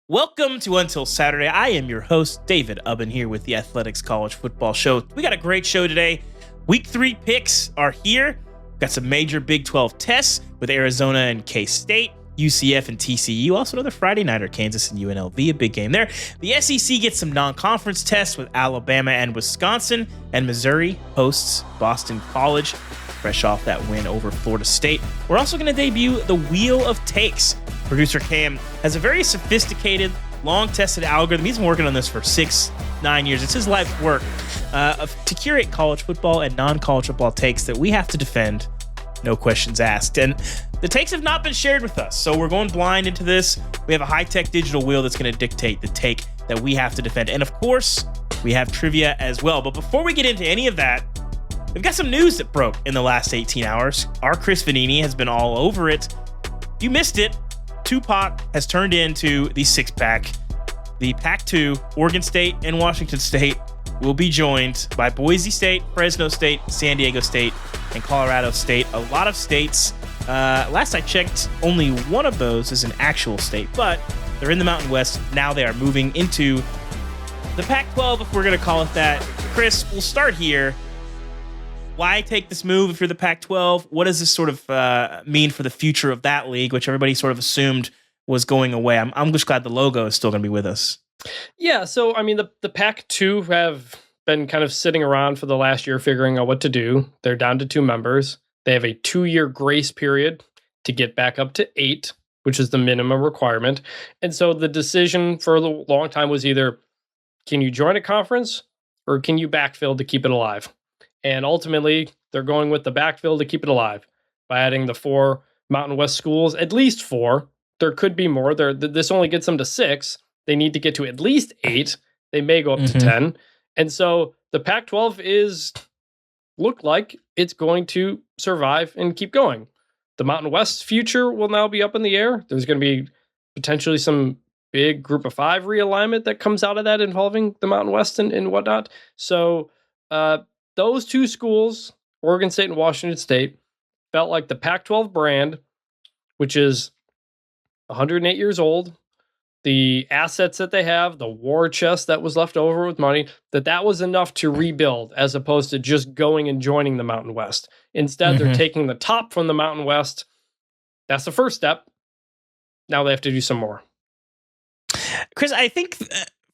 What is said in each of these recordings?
Welcome to Until Saturday. I am your host, David Ubben, here with the Athletics College Football Show. We got a great show today. Week 3 picks are here. Got some major Big 12 tests with Arizona and K-State, UCF and TCU. Also another Friday nighter, Kansas and UNLV, a big game there. The SEC gets some non-conference tests with Alabama and Wisconsin, and Missouri hosts Boston College, fresh off that win over Florida State. We're also going to debut the Wheel of Takes. Producer Cam has a very sophisticated, long-tested algorithm. He's been working on this for 6-9 years. It's his life's work to curate college football and non-college football takes that we have to defend, no questions asked. And the takes have not been shared with us, so we're going blind into this. We have a high-tech digital wheel that's going to dictate the take that we have to defend. And of course, we have trivia as well. But before we get into any of that, we've got some news that broke in the last 18 hours. Our Chris Vannini has been all over it. If you missed it, Tupac has turned into the six-pack. The Pac-12, Oregon State and Washington State will be joined by Boise State, Fresno State, San Diego State, and Colorado State. A lot of states. Last I checked, only one of those is an actual state, but they're in the Mountain West. Now they are moving into the Pac-12, if we're going to call it that. Chris, we'll start here. Why take this move if you're the Pac-12? What does this sort of mean for the future of that league, which everybody sort of assumed was going away? I'm just glad the logo is still going to be with us. Yeah, so I mean, the Pac-2 have been kind of sitting around for the last year figuring out what to do. They're down to 2 members. They have a 2-year grace period to get back up to 8, which is the minimum requirement. And so the decision for a long time was either, can you join a conference or can you backfill to keep it alive? And ultimately, they're going with the backfill to keep it alive by adding the 4 Mountain West schools, at least 4. There could be more. This only gets them to 6. They need to get to at least 8. They may go up to 10. And so the Pac-12 look like it's going to survive and keep going. The Mountain West's future will now be up in the air. There's going to be potentially some big Group of 5 realignment that comes out of that involving the Mountain West and whatnot. So, those 2 schools, Oregon State and Washington State, felt like the Pac-12 brand, which is 108 years old, the assets that they have, the war chest that was left over with money, that was enough to rebuild as opposed to just going and joining the Mountain West. Instead, they're taking the top from the Mountain West. That's the first step. Now they have to do some more. Chris, I think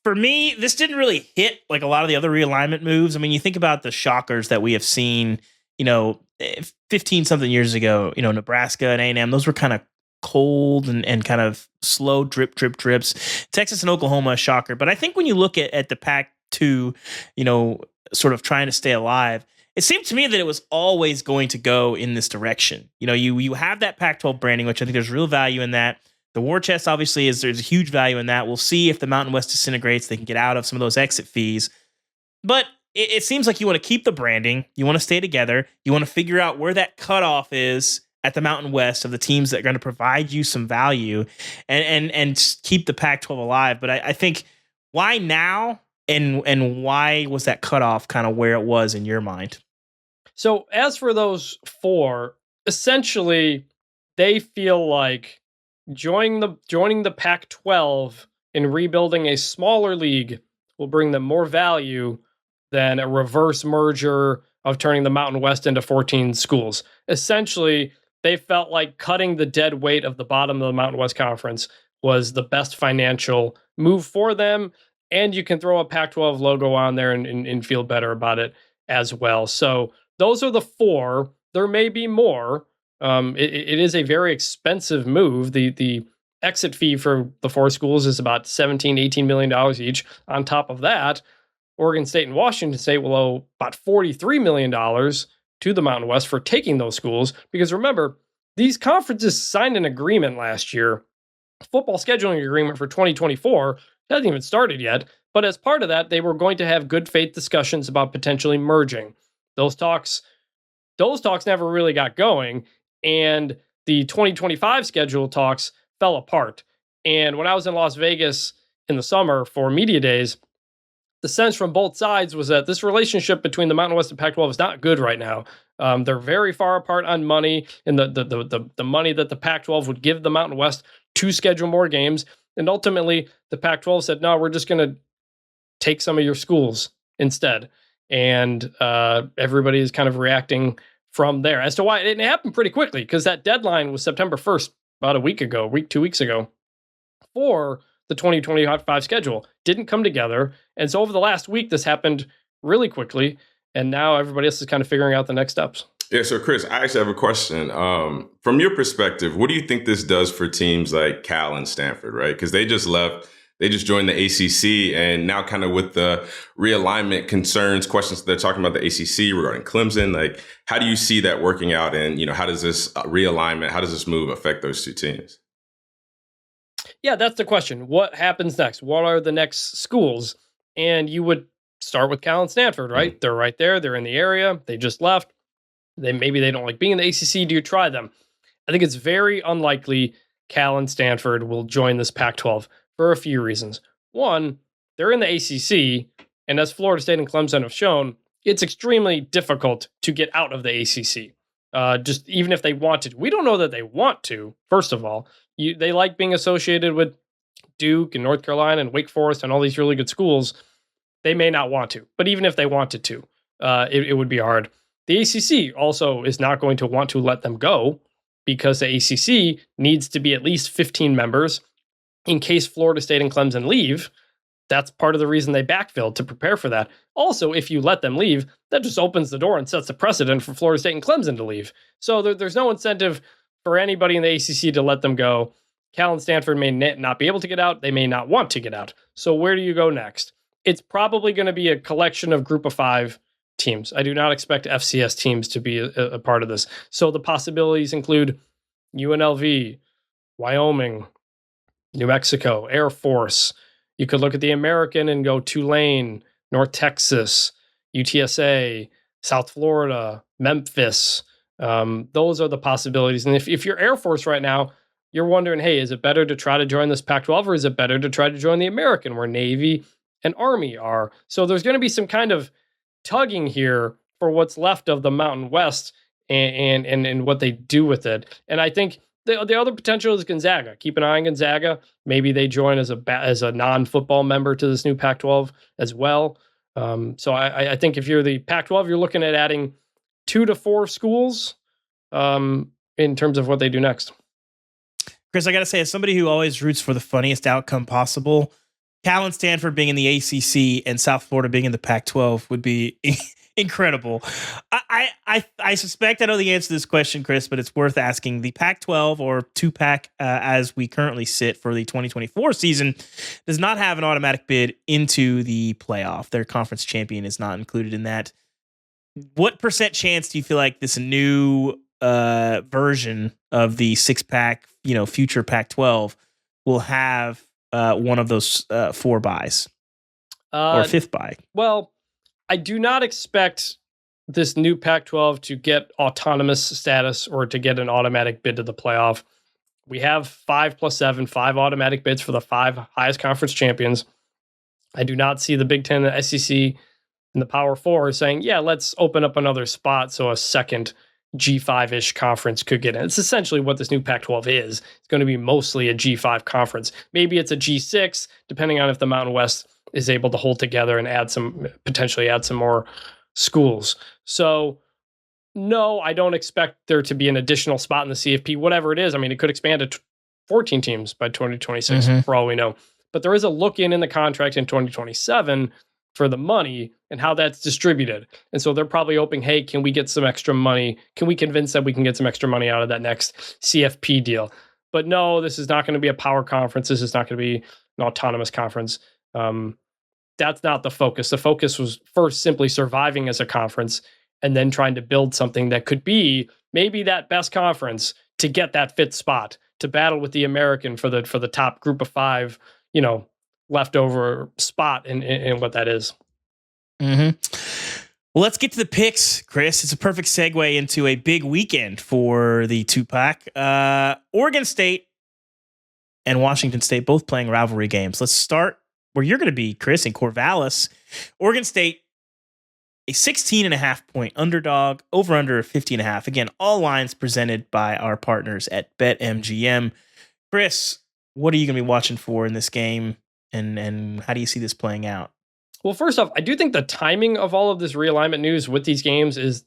for me, this didn't really hit like a lot of the other realignment moves. I mean, you think about the shockers that we have seen, 15-something years ago, Nebraska and A&M, those were kind of cold and kind of slow drips. Texas and Oklahoma, a shocker. But I think when you look at the Pac-2, sort of trying to stay alive, it seemed to me that it was always going to go in this direction. You have that Pac-12 branding, which I think there's real value in that. The war chest, obviously, there's a huge value in that. We'll see if the Mountain West disintegrates. They can get out of some of those exit fees. But it seems like you want to keep the branding. You want to stay together. You want to figure out where that cutoff is at the Mountain West of the teams that are going to provide you some value and keep the Pac-12 alive. But I think why now and why was that cutoff kind of where it was in your mind? So as for those 4, essentially, they feel like joining the Pac-12 and rebuilding a smaller league will bring them more value than a reverse merger of turning the Mountain West into 14 schools. Essentially, they felt like cutting the dead weight of the bottom of the Mountain West Conference was the best financial move for them, and you can throw a Pac-12 logo on there and feel better about it as well. So those are the 4. There may be more. It is a very expensive move. The exit fee for the 4 schools is about $17-18 million each. On top of that, Oregon State and Washington State will owe about $43 million to the Mountain West for taking those schools. Because remember, these conferences signed an agreement last year, a football scheduling agreement for 2024. It hasn't even started yet. But as part of that, they were going to have good faith discussions about potentially merging. Those talks never really got going. And the 2025 schedule talks fell apart. And when I was in Las Vegas in the summer for media days, the sense from both sides was that this relationship between the Mountain West and Pac-12 is not good right now. They're very far apart on money, and the money that the Pac-12 would give the Mountain West to schedule more games. And ultimately, the Pac-12 said, no, we're just going to take some of your schools instead. And everybody is kind of reacting from there as to why it happened pretty quickly, because that deadline was September 1st, about 2 weeks ago, for the 2025 schedule. Didn't come together. And so over the last week, this happened really quickly. And now everybody else is kind of figuring out the next steps. Yeah, so Chris, I actually have a question. From your perspective, what do you think this does for teams like Cal and Stanford, right? Because they just left, they just joined the ACC, and now kind of with the realignment concerns, questions they're talking about the ACC regarding Clemson, like how do you see that working out? And, how does this realignment, how does this move affect those two teams? Yeah, that's the question. What happens next? What are the next schools? And you would start with Cal and Stanford, right? They're right there. They're in the area. They just left. Maybe they don't like being in the ACC. Do you try them? I think it's very unlikely Cal and Stanford will join this Pac-12 for a few reasons. One, they're in the ACC, and as Florida State and Clemson have shown, it's extremely difficult to get out of the ACC. Just even if they wanted to. We don't know that they want to, first of all. They like being associated with Duke and North Carolina and Wake Forest and all these really good schools. They may not want to, but even if they wanted to, it would be hard. The ACC also is not going to want to let them go because the ACC needs to be at least 15 members in case Florida State and Clemson leave. That's part of the reason they backfilled, to prepare for that. Also, if you let them leave, that just opens the door and sets the precedent for Florida State and Clemson to leave. So there's no incentive for anybody in the ACC to let them go. Cal and Stanford may not be able to get out. They may not want to get out. So where do you go next? It's probably going to be a collection of group of 5 teams. I do not expect FCS teams to be a part of this. So the possibilities include UNLV, Wyoming, New Mexico, Air Force. You could look at the American and go Tulane, North Texas, UTSA, South Florida, Memphis. Those are the possibilities. And if you're Air Force right now, you're wondering, hey, is it better to try to join this Pac-12 or is it better to try to join the American where Navy and Army are? So there's going to be some kind of tugging here for what's left of the Mountain West and what they do with it. And I think the other potential is Gonzaga. Keep an eye on Gonzaga. Maybe they join as a non-football member to this new Pac-12 as well. So I think if you're the Pac-12, you're looking at adding 2 to 4 schools in terms of what they do next. Chris, I got to say, as somebody who always roots for the funniest outcome possible, Cal and Stanford being in the ACC and South Florida being in the Pac-12 would be incredible. I suspect I know the answer to this question, Chris, but it's worth asking. The Pac-12 or 2-Pac as we currently sit for the 2024 season does not have an automatic bid into the playoff. Their conference champion is not included in that. What % chance do you feel like this new version of the 6-Pac, future Pac-12 will have one of those 4 buys or 5th buy? Well, I do not expect this new Pac-12 to get autonomous status or to get an automatic bid to the playoff. We have 5 + 7, 5 automatic bids for the 5 highest conference champions. I do not see the Big Ten, the SEC, and the Power 4 saying, yeah, let's open up another spot so a second G5-ish conference could get in. It's essentially what this new Pac-12 is. It's going to be mostly a G5 conference. Maybe it's a G6, depending on if the Mountain West is able to hold together and potentially add some more schools. So no, I don't expect there to be an additional spot in the CFP, whatever it is. I mean, it could expand to 14 teams by 2026 for all we know. But there is a look in the contract in 2027 for the money and how that's distributed. And so they're probably hoping, hey, can we get some extra money? Can we convince that we can get some extra money out of that next CFP deal? But no, this is not going to be a power conference. This is not going to be an autonomous conference. That's not the focus. The focus was first simply surviving as a conference and then trying to build something that could be maybe that best conference to get that 5th spot, to battle with the American for the top group of 5, leftover spot in what that is. Well, let's get to the picks, Chris. It's a perfect segue into a big weekend for the 2-Pac. Oregon State and Washington State both playing rivalry games. Let's start where you're going to be, Chris, in Corvallis. Oregon State, a 16.5 point underdog, over under 50.5. Again, all lines presented by our partners at BetMGM. Chris, what are you going to be watching for in this game, and how do you see this playing out? Well, first off, I do think the timing of all of this realignment news with these games is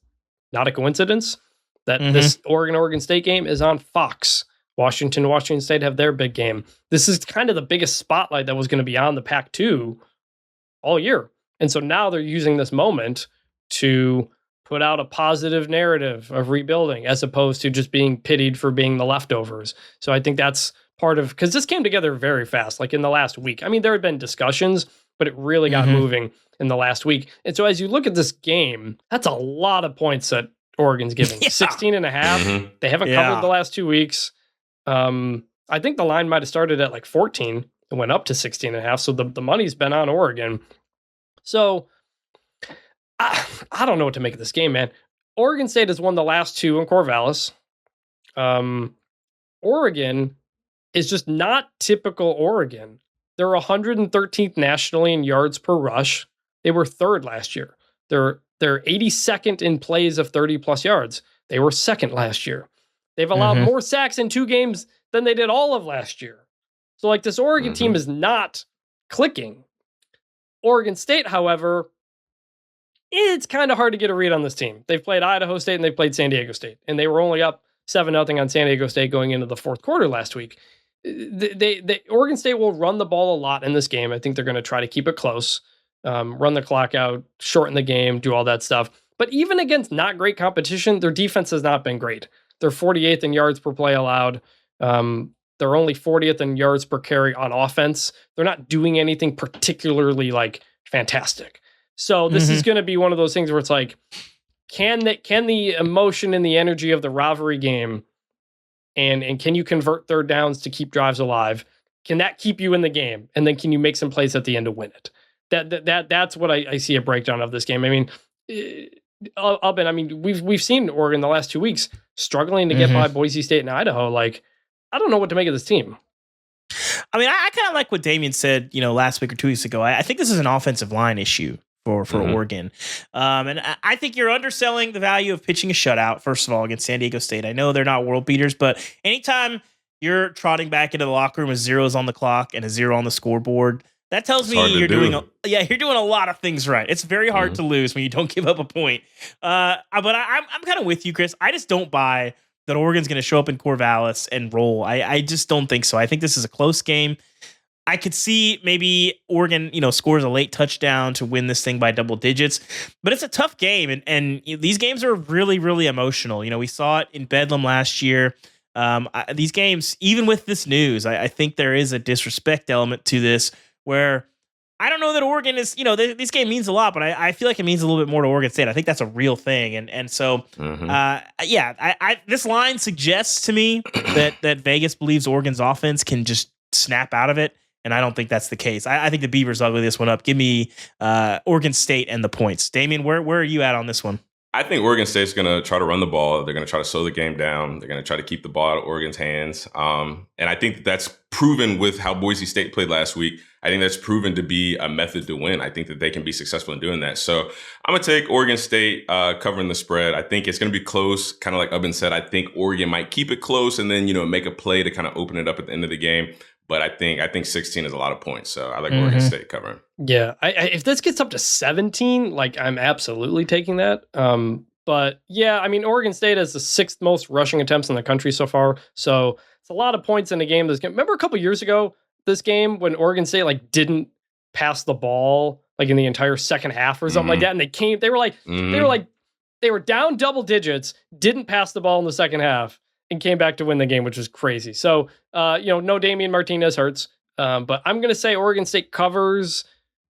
not a coincidence. That this Oregon State game is on Fox. Washington State have their big game. This is kind of the biggest spotlight that was going to be on the Pac-2 all year. And so now they're using this moment to put out a positive narrative of rebuilding as opposed to just being pitied for being the leftovers. So I think that's part of, because this came together very fast, like in the last week. I mean, there had been discussions, but it really got moving in the last week. And so as you look at this game, that's a lot of points that Oregon's giving. 16 and a half. They haven't covered the last 2 weeks. I think the line might have started at like 14 and went up to 16 and a half. So the money's been on Oregon. So I don't know what to make of this game, man. Oregon State has won the last 2 in Corvallis. Oregon is just not typical Oregon. They're 113th nationally in yards per rush. They were 3rd last year. They're 82nd in plays of 30 plus yards. They were 2nd last year. They've allowed more sacks in 2 games than they did all of last year. So like this Oregon team is not clicking. Oregon State, however, it's kind of hard to get a read on this team. They've played Idaho State and they've played San Diego State, and they were only up 7-0 on San Diego State going into the 4th quarter last week. Oregon State will run the ball a lot in this game. I think they're going to try to keep it close, run the clock out, shorten the game, do all that stuff. But even against not great competition, their defense has not been great. They're 48th in yards per play allowed. They're only 40th in yards per carry on offense. They're not doing anything particularly like fantastic. So this is going to be one of those things where it's like, can the emotion and the energy of the rivalry game, and can you convert 3rd downs to keep drives alive? Can that keep you in the game? And then can you make some plays at the end to win it? That's what I see a breakdown of this game. I mean, Ubben, I mean, we've seen Oregon the last 2 weeks struggling to get by Boise State and Idaho. Like, I don't know what to make of this team. I mean, I kind of like what Damien said, last week or 2 weeks ago. I think this is an offensive line issue for Oregon. And I think you're underselling the value of pitching a shutout, first of all, against San Diego State. I know they're not world beaters, but anytime you're trotting back into the locker room with 0s on the clock and a 0 on the scoreboard, that tells me you're doing a lot of things right. It's very hard to lose when you don't give up a point. But I'm kind of with you, Chris. I just don't buy that Oregon's going to show up in Corvallis and roll. I just don't think so. I think this is a close game. I could see maybe Oregon, scores a late touchdown to win this thing by double digits, but it's a tough game. And these games are really, really emotional. We saw it in Bedlam last year. These games, even with this news, I think there is a disrespect element to this where I don't know that Oregon is, this game means a lot, but I feel like it means a little bit more to Oregon State. I think that's a real thing. And so, this line suggests to me that Vegas believes Oregon's offense can just snap out of it. And I don't think that's the case. I think the Beavers ugly this one up. Give me Oregon State and the points. Damien, where are you at on this one? I think Oregon State's going to try to run the ball. They're going to try to slow the game down. They're going to try to keep the ball out of Oregon's hands. And I think that's proven with how Boise State played last week. I think that's proven to be a method to win. I think that they can be successful in doing that. So I'm going to take Oregon State covering the spread. I think it's going to be close, kind of like Ubben said. I think Oregon might keep it close and then, make a play to kind of open it up at the end of the game. But I think 16 is a lot of points. So I like Oregon State covering. Yeah. If this gets up to 17, like I'm absolutely taking that. But yeah, I mean, Oregon State has the 6th most rushing attempts in the country so far. So it's a lot of points in a game. Remember a couple years ago, this game when Oregon State didn't pass the ball in the entire second half or something like that. And they were down double digits, didn't pass the ball in the second half, and came back to win the game, which was crazy. So, no Damian Martinez hurts. But I'm going to say Oregon State covers,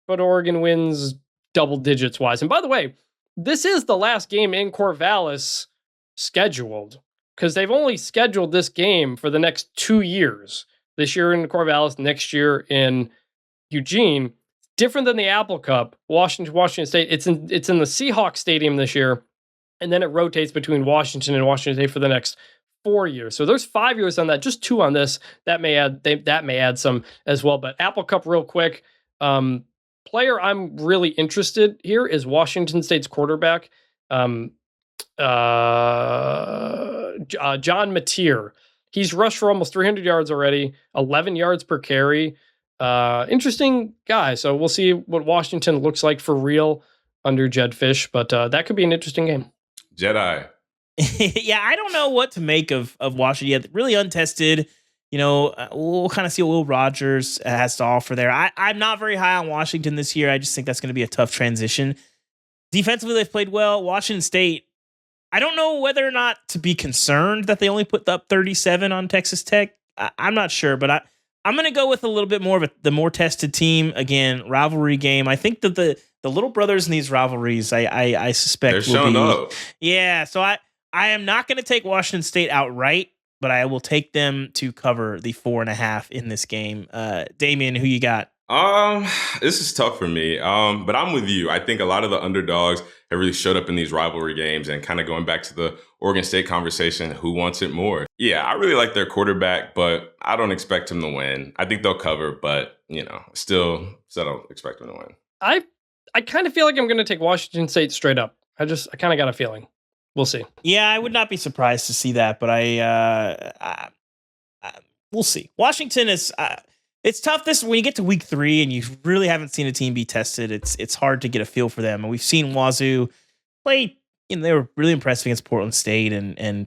but Oregon wins double digits wise. And by the way, this is the last game in Corvallis scheduled because they've only scheduled this game for the next 2 years. This year in Corvallis, next year in Eugene. Different than the Apple Cup, Washington State. It's in the Seahawks Stadium this year, and then it rotates between Washington and Washington State for the next 4 years. So there's 5 years on that, just 2 on this. That may add some as well. But Apple Cup real quick. Player I'm really interested here is Washington State's quarterback, John Mateer. He's rushed for almost 300 yards already, 11 yards per carry. Interesting guy. So we'll see what Washington looks like for real under Jed Fish, but that could be an interesting game. Jedi. Yeah, I don't know what to make of Washington yet. Really untested. We'll kind of see what Will Rogers has to offer there. I'm not very high on Washington this year. I just think that's going to be a tough transition. Defensively, they've played well. Washington State, I don't know whether or not to be concerned that they only put up 37 on Texas Tech. I'm not sure, but I'm going to go with a little bit more of the more tested team. Again, rivalry game. I think that the little brothers in these rivalries, I suspect, they're showing up. Yeah, so I am not going to take Washington State outright, but I will take them to cover the 4.5 in this game. Damien, who you got? This is tough for me. But I'm with you. I think a lot of the underdogs have really showed up in these rivalry games, and kind of going back to the Oregon State conversation, who wants it more? Yeah, I really like their quarterback, but I don't expect him to win. I think they'll cover, but still don't expect them to win. I kind of feel like I'm going to take Washington State straight up. I kind of got a feeling. We'll see. Yeah, I would not be surprised to see that, but we'll see. Washington is. It's tough when you get to week 3 and you really haven't seen a team be tested. It's hard to get a feel for them. And we've seen Wazoo play. They were really impressive against Portland State, and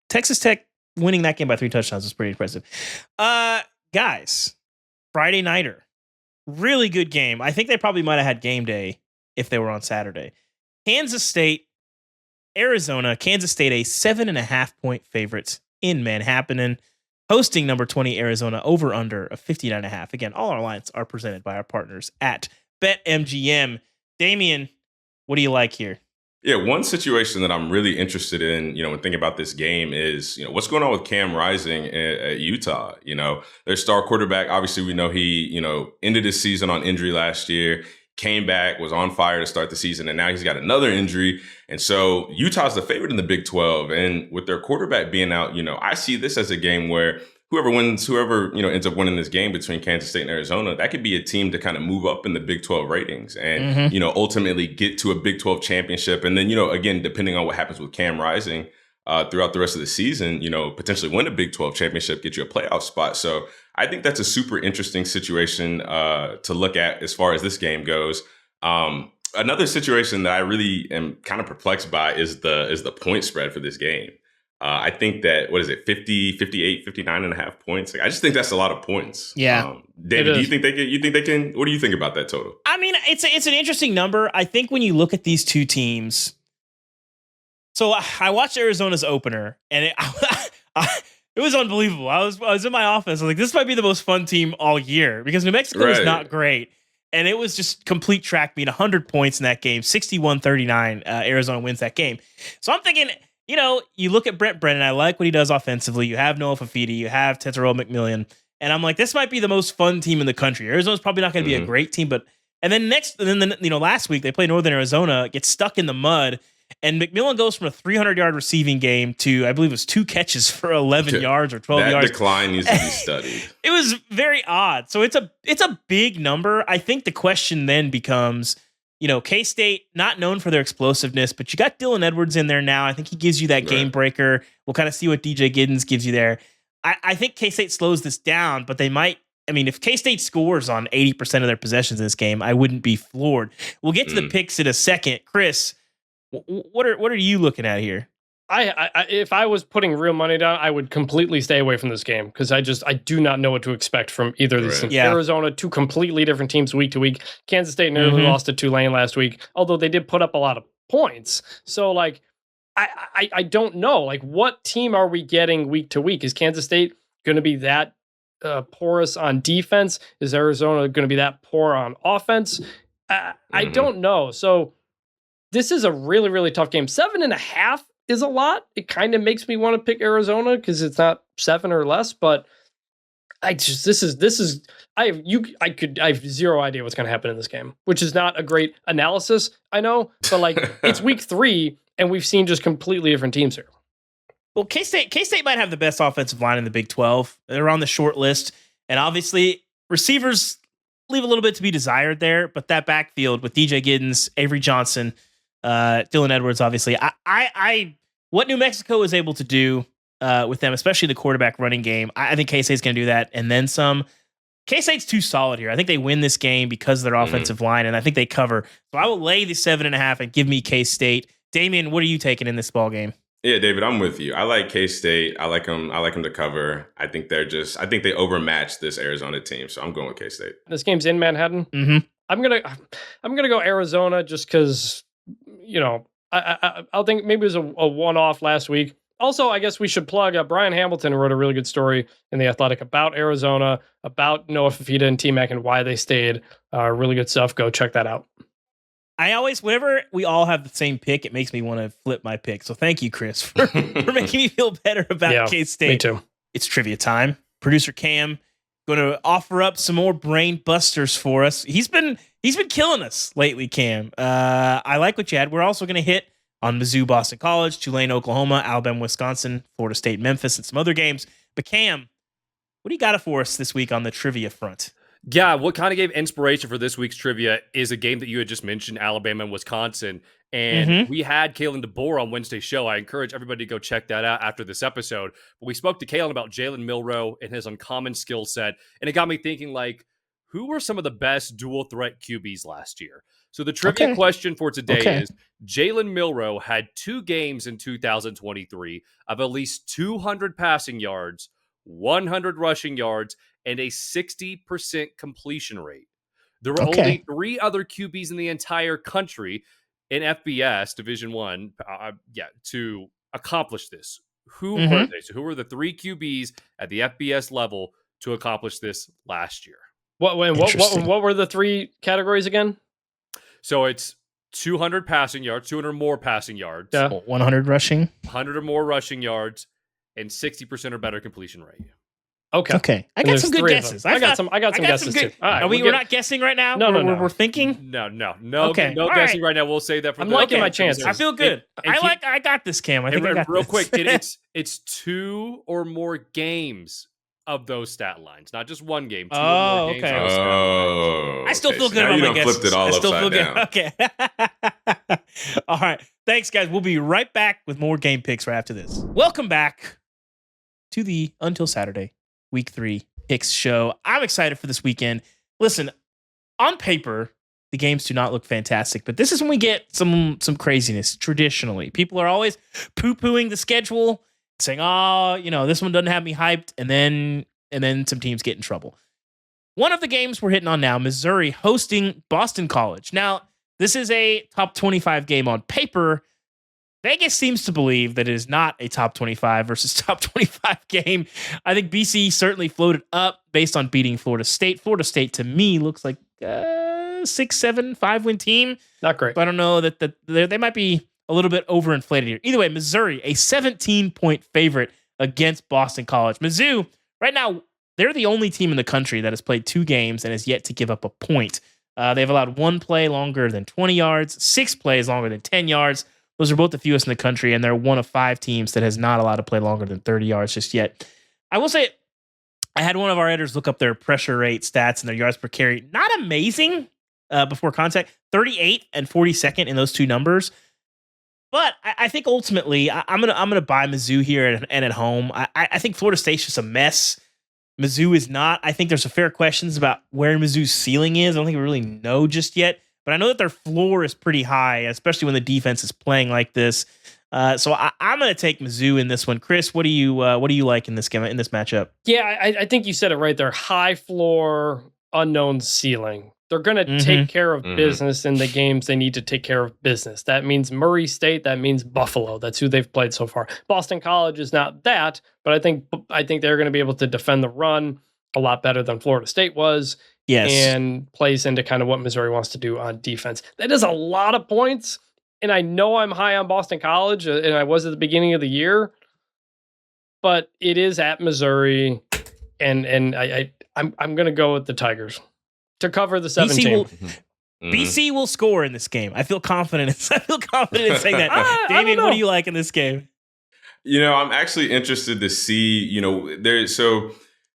Texas Tech winning that game by 3 touchdowns was pretty impressive. Guys, Friday nighter, really good game. I think they probably might have had game day if they were on Saturday. Kansas State, Arizona. Kansas State a 7.5-point favorites in Manhattan. Hosting number 20 Arizona, over under of 59.5. Again, all our lines are presented by our partners at BetMGM. Damien, what do you like here? Yeah, one situation that I'm really interested in, when thinking about this game is, what's going on with Cam Rising at Utah? Their star quarterback, obviously we know he, ended his season on injury last year, came back, was on fire to start the season, and now he's got another injury. And so Utah's the favorite in the Big 12. And with their quarterback being out, I see this as a game where whoever ends up winning this game between Kansas State and Arizona, that could be a team to kind of move up in the Big 12 ratings and, ultimately get to a Big 12 championship. And then, again, depending on what happens with Cam Rising throughout the rest of the season, potentially win a Big 12 championship, get you a playoff spot. So I think that's a super interesting situation to look at as far as this game goes. Another situation that I really am kind of perplexed by is the point spread for this game. I think that, 50, 58, 59 and a half points? I just think that's a lot of points. Yeah. David, do you think they can, what do you think about that total? I mean, it's an interesting number. I think when you look at these two teams, so I watched Arizona's opener, and it was unbelievable. I was in my office. I was like, this might be the most fun team all year, because New Mexico is not great. And it was just complete track meet, 100 points in that game, 61-39. Arizona wins that game. So I'm thinking, you look at Brent Brennan. I like what he does offensively. You have Noah Fafiti. You have Tetsuo McMillan. And I'm like, this might be the most fun team in the country. Arizona's probably not going to be a great team, but last week they played Northern Arizona, gets stuck in the mud, and McMillan goes from a 300-yard receiving game to, I believe it was 2 catches for 11 yards or 12 yards. That decline needs to be studied. It was very odd. So it's a big number. I think the question then becomes, K-State, not known for their explosiveness, but you got Dylan Edwards in there now. I think he gives you that game breaker. We'll kind of see what DJ Giddens gives you there. I think K-State slows this down, but they might. I mean, if K-State scores on 80% of their possessions in this game, I wouldn't be floored. We'll get to the picks in a second. Chris, what are you looking at here? I if I was putting real money down, I would completely stay away from this game, because I do not know what to expect from either of these teams. Yeah. Arizona, 2 completely different teams week to week. Kansas State nearly lost to Tulane last week, although they did put up a lot of points. So I don't know. What team are we getting week to week? Is Kansas State going to be that porous on defense? Is Arizona going to be that poor on offense? I don't know. So this is a really, really tough game. 7.5 is a lot. It kind of makes me want to pick Arizona because it's not 7 or less, but I have zero idea what's going to happen in this game, which is not a great analysis, I know, but it's week 3 and we've seen just completely different teams here. Well, K-State might have the best offensive line in the Big 12. They're on the short list, and obviously receivers leave a little bit to be desired there, but that backfield with DJ Giddens, Avery Johnson, Dylan Edwards, obviously. What New Mexico is able to do with them, especially the quarterback running game. I think K-State's going to do that and then some. K-State's too solid here. I think they win this game because of their offensive line, and I think they cover. So I will lay the 7.5 and give me K-State. Damien, what are you taking in this ball game? Yeah, David, I'm with you. I like K-State. I like them to cover. I think they overmatched this Arizona team. So I'm going with K-State. This game's in Manhattan. Mm-hmm. I'm gonna go Arizona just because, I'll think maybe it was a one-off last week. Also, I guess we should plug Brian Hamilton wrote a really good story in The Athletic about Arizona, about Noah Fifita and T-Mac and why they stayed. Really good stuff. Go check that out. Whenever we all have the same pick, it makes me want to flip my pick. So thank you, Chris, for making me feel better about K-State. Me too. It's trivia time. Producer Cam going to offer up some more brain busters for us. He's been killing us lately, Cam. I like what you had. We're also going to hit on Mizzou, Boston College, Tulane-Oklahoma, Alabama, Wisconsin, Florida State, Memphis, and some other games. But Cam, what do you got for us this week on the trivia front? Yeah, what kind of gave inspiration for this week's trivia is a game that you had just mentioned, Alabama and Wisconsin. And we had Kalen DeBoer on Wednesday's show. I encourage everybody to go check that out after this episode. But we spoke to Kalen about Jalen Milroe and his uncommon skill set. And it got me thinking, who were some of the best dual threat QBs last year? So the trivia question for today is, Jalen Milroe had 2 games in 2023 of at least 200 passing yards, 100 rushing yards, and a 60% completion rate. There were only 3 other QBs in the entire country in FBS Division I, to accomplish this. Who were they? So who were the 3 QBs at the FBS level to accomplish this last year? What were the 3 categories again? So it's 200 passing yards, 200 more passing yards, 100 rushing, 100 or more rushing yards, and 60% or better completion rate. Okay. I got some good guesses. I got some guesses too. All right, we're not guessing right now. No. We're thinking. No. Okay. No guessing right now. We'll say that for. I'm liking my chances. I feel good. I got this, Cam. I think I got real this. quick. It's 2 or more games of those stat lines, not just one game. 2 or more games. Okay. I still feel good about my guesses. Flipped it all upside down. Okay. All right. Thanks, guys. We'll be right back with more game picks right after this. Welcome back to the Until Saturday Week 3 picks show. I'm excited for this weekend. Listen, on paper, the games do not look fantastic, but this is when we get some craziness. Traditionally, people are always poo-pooing the schedule, saying, this one doesn't have me hyped, and then some teams get in trouble. One of the games we're hitting on now, Missouri hosting Boston College. Now, this is a top 25 game on paper. Vegas seems to believe that it is not a top 25 versus top 25 game. I think BC certainly floated up based on beating Florida State. Florida State, to me, looks like 6-7, 5-win team. Not great. But I don't know that they might be a little bit overinflated here. Either way, Missouri, a 17-point favorite against Boston College. Mizzou, right now, they're the only team in the country that has played 2 games and has yet to give up a point. They've allowed 1 play longer than 20 yards, 6 plays longer than 10 yards. Those are both the fewest in the country, and they're one of 5 teams that has not allowed to play longer than 30 yards just yet. I will say, I had one of our editors look up their pressure rate stats and their yards per carry. Not amazing before contact. 38 and 42nd in those 2 numbers. But I think ultimately, I'm gonna buy Mizzou here and at home. I think Florida State's just a mess. Mizzou is not. I think there's some fair questions about where Mizzou's ceiling is. I don't think we really know just yet. But I know that their floor is pretty high, especially when the defense is playing like this. So I'm going to take Mizzou in this one. Chris, what do you like in this game, in this matchup? Yeah, I think you said it right there. High floor, unknown ceiling. They're going to take care of business in the games they need to take care of business. That means Murray State. That means Buffalo. That's who they've played so far. Boston College is not that, but I think they're going to be able to defend the run a lot better than Florida State was. Yes. And plays into kind of what Missouri wants to do on defense. That is a lot of points. And I know I'm high on Boston College, and I was at the beginning of the year, but it is at Missouri, and I'm going to go with the Tigers to cover the 17. BC will score in this game. I feel confident in saying that. Damien, what do you like in this game? I'm actually interested to see,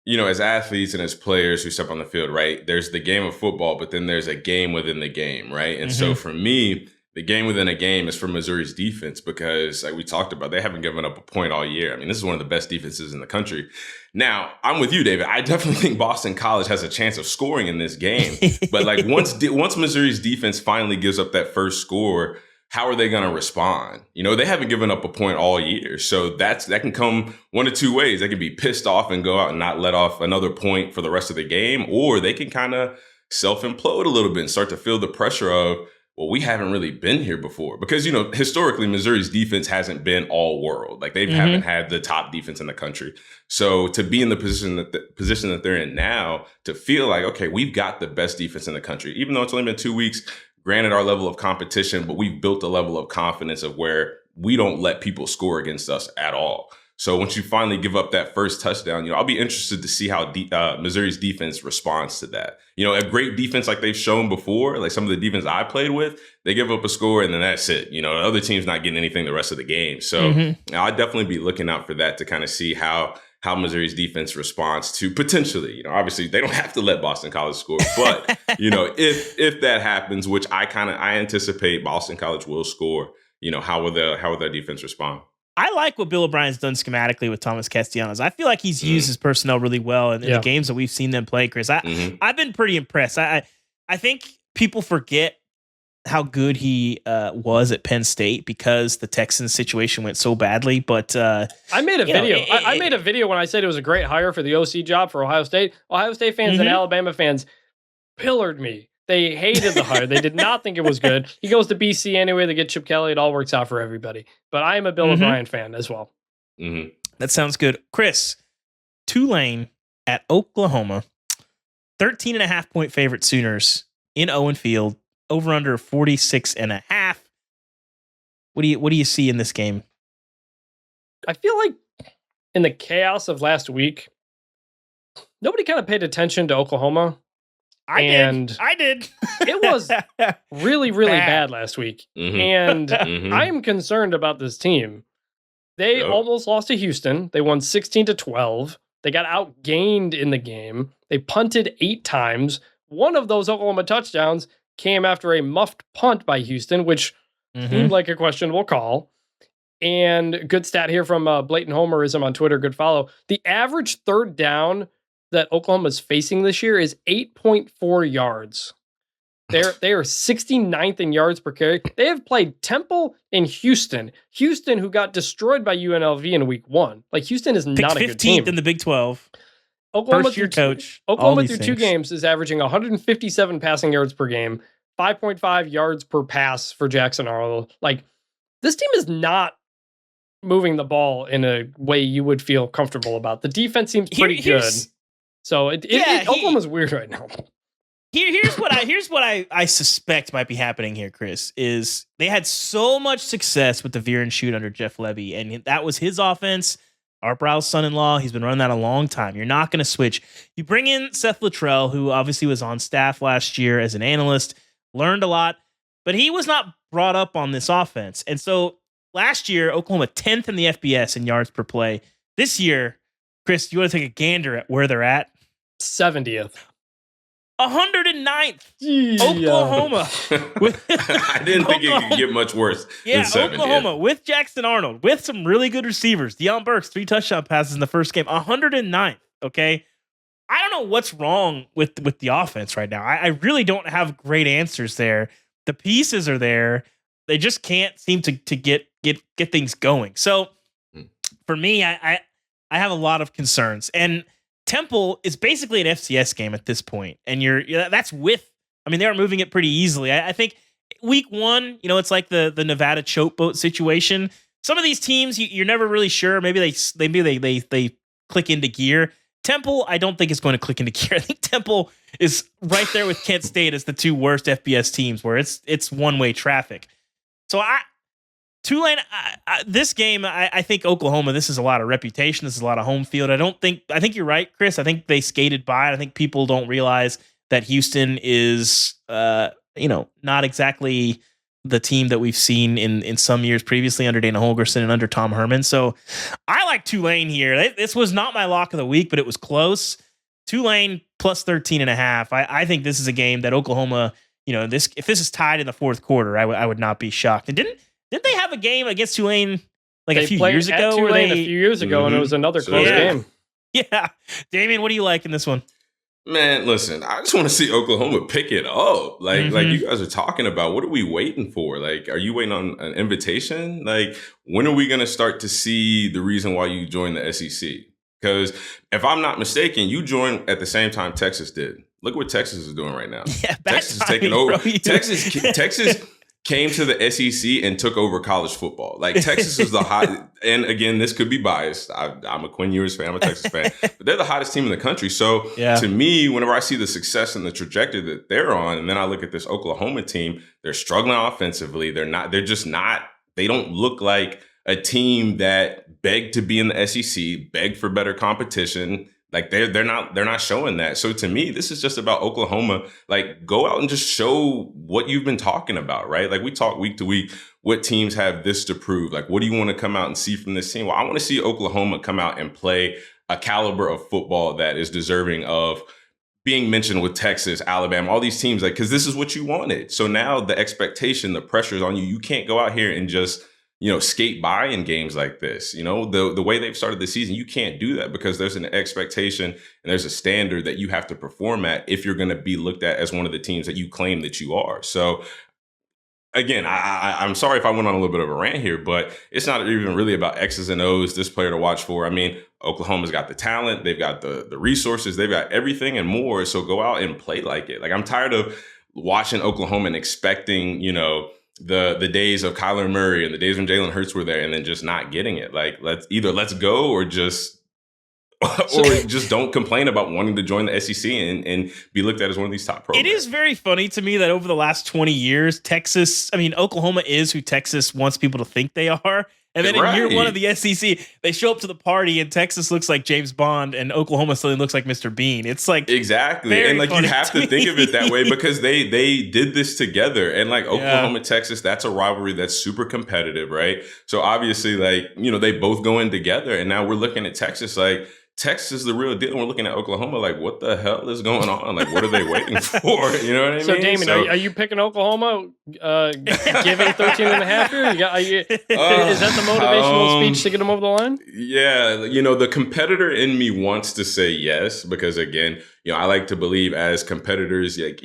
as athletes and as players who step on the field, right, there's the game of football, but then there's a game within the game, right? And so for me, the game within a game is for Missouri's defense because, like we talked about, they haven't given up a point all year. I mean, this is one of the best defenses in the country. Now, I'm with you, David. I definitely think Boston College has a chance of scoring in this game. But like once Missouri's defense finally gives up that first score, how are they going to respond? You know, they haven't given up a point all year. So that can come one of two ways. They can be pissed off and go out and not let off another point for the rest of the game, or they can kind of self-implode a little bit and start to feel the pressure of, well, we haven't really been here before. Because, you know, historically, Missouri's defense hasn't been all world. Like they haven't had the top defense in the country. So to be in the position that they're in now, to feel like, okay, we've got the best defense in the country, even though it's only been 2 weeks, granted our level of competition, but we've built a level of confidence of where we don't let people score against us at all. So once you finally give up that first touchdown, you know, I'll be interested to see how Missouri's defense responds to that. You know, a great defense like they've shown before, like some of the defense I played with, they give up a score and then that's it. You know, the other team's not getting anything the rest of the game. So I'll definitely be looking out for that to kind of see how Missouri's defense responds to potentially, you know, obviously they don't have to let Boston College score, but you know, if that happens, which I anticipate Boston College will score, you know, how will their defense respond? I like what Bill O'Brien's done schematically with Thomas Castellanos. I feel like he's used his personnel really well in the games that we've seen them play, Chris. I've been pretty impressed. I think people forget how good he was at Penn State because the Texans situation went so badly. But I made a video. I made a video when I said it was a great hire for the OC job for Ohio State. Ohio State fans and Alabama fans pillared me. They hated the hire. They did not think it was good. He goes to BC anyway. They get Chip Kelly. It all works out for everybody. But I am a Bill O'Brien fan as well. That sounds good. Chris, Tulane at Oklahoma, 13.5-point favorite Sooners in Owen Field, over under 46.5. What do you see in this game? I feel like in the chaos of last week, nobody kind of paid attention to Oklahoma. I did. It was really, really bad last week. And I am concerned about this team. They almost lost to Houston. They won 16-12. They got outgained in the game. They punted 8 times. One of those Oklahoma touchdowns came after a muffed punt by Houston, which seemed like a questionable call. And good stat here from Blatant Homerism on Twitter. Good follow. The average third down that Oklahoma is facing this year is 8.4 yards. They are 69th in yards per carry. They have played Temple and Houston, who got destroyed by UNLV in week 1. Like Houston is not a good team. 15th in the Big 12. Oklahoma First year coach. Oklahoma through 2 games is averaging 157 passing yards per game, 5.5 yards per pass for Jackson Arnold. Like this team is not moving the ball in a way you would feel comfortable about. The defense seems pretty good. So Oklahoma's weird right now. Here's what I suspect might be happening here, Chris, is they had so much success with the veer and shoot under Jeff Levy, and that was his offense. Art Brow's son-in-law, he's been running that a long time. You're not going to switch. You bring in Seth Luttrell, who obviously was on staff last year as an analyst, learned a lot, but he was not brought up on this offense. And so last year, Oklahoma 10th in the FBS in yards per play. This year, Chris, you want to take a gander at where they're at? 70th. 109th. Oklahoma. I didn't think it could get much worse than 70th. Oklahoma with Jackson Arnold, with some really good receivers. Deion Burks, 3 touchdown passes in the first game. 109th, okay? I don't know what's wrong with the offense right now. I really don't have great answers there. The pieces are there. They just can't seem to get things going. So for me, I have a lot of concerns. And Temple is basically an FCS game at this point. And that's with, I mean, they are moving it pretty easily. I think week 1, you know, it's like the Nevada choke boat situation. Some of these teams, you're never really sure. Maybe they click into gear. Temple, I don't think is going to click into gear. I think Temple is right there with Kent State as the 2 worst FBS teams where it's one-way traffic. So Tulane, this game, I think Oklahoma, this is a lot of reputation. This is a lot of home field. I think you're right, Chris. I think they skated by it. I think people don't realize that Houston is, not exactly the team that we've seen in some years previously under Dana Holgorsen and under Tom Herman. So I like Tulane here. This was not my lock of the week, but it was close. Tulane plus 13.5. I think this is a game that Oklahoma if this is tied in the fourth quarter, I would not be shocked. And didn't they have a game against Tulane like a few years ago? Tulane a few years ago, and it was another close game. Yeah. Damien, what do you like in this one? Man, listen, I just want to see Oklahoma pick it up. Like you guys are talking about, what are we waiting for? Like, are you waiting on an invitation? Like, when are we going to start to see the reason why you joined the SEC? Because if I'm not mistaken, you joined at the same time Texas did. Look what Texas is doing right now. Yeah, Texas is taking over. Texas came to the SEC and took over college football. Like, Texas is the hot, and again, this could be biased. I'm a Quinn Ewers fan. I'm a Texas fan, but they're the hottest team in the country. So to me, whenever I see the success and the trajectory that they're on, and then I look at this Oklahoma team, they're struggling offensively. They don't look like a team that begged to be in the SEC, begged for better competition. Like, they're not showing that. So to me, this is just about Oklahoma. Like, go out and just show what you've been talking about, right? Like, we talk week to week, what teams have this to prove? Like, what do you want to come out and see from this team? Well, I want to see Oklahoma come out and play a caliber of football that is deserving of being mentioned with Texas, Alabama, all these teams, like, because this is what you wanted. So now the expectation, the pressure is on you. You can't go out here and just skate by in games like this. The way they've started the season, you can't do that because there's an expectation and there's a standard that you have to perform at if you're going to be looked at as one of the teams that you claim that you are. So again, I'm sorry if I went on a little bit of a rant here, but it's not even really about X's and O's, this player to watch for. I mean, Oklahoma's got the talent, they've got the resources, they've got everything and more. So go out and play like it. Like, I'm tired of watching Oklahoma and expecting, the days of Kyler Murray and the days when Jalen Hurts were there and then just not getting it. Like, let's go or just don't complain about wanting to join the SEC and be looked at as one of these top programs. It is very funny to me that over the last 20 years, Oklahoma is who Texas wants people to think they are. And then in year one of the SEC, they show up to the party and Texas looks like James Bond and Oklahoma suddenly looks like Mr. Bean. It's like exactly, and like you have to think of it that way because they did this together. And like Oklahoma, Texas, that's a rivalry that's super competitive, right? So obviously, like they both go in together, and now we're looking at Texas like. Texas is the real deal. And we're looking at Oklahoma like, what the hell is going on? Like, what are they waiting for? You know what I mean? So, Damien, are you picking Oklahoma, giving 13 and a half here? Is that the motivational speech to get them over the line? Yeah. The competitor in me wants to say yes, because again, I like to believe as competitors, like,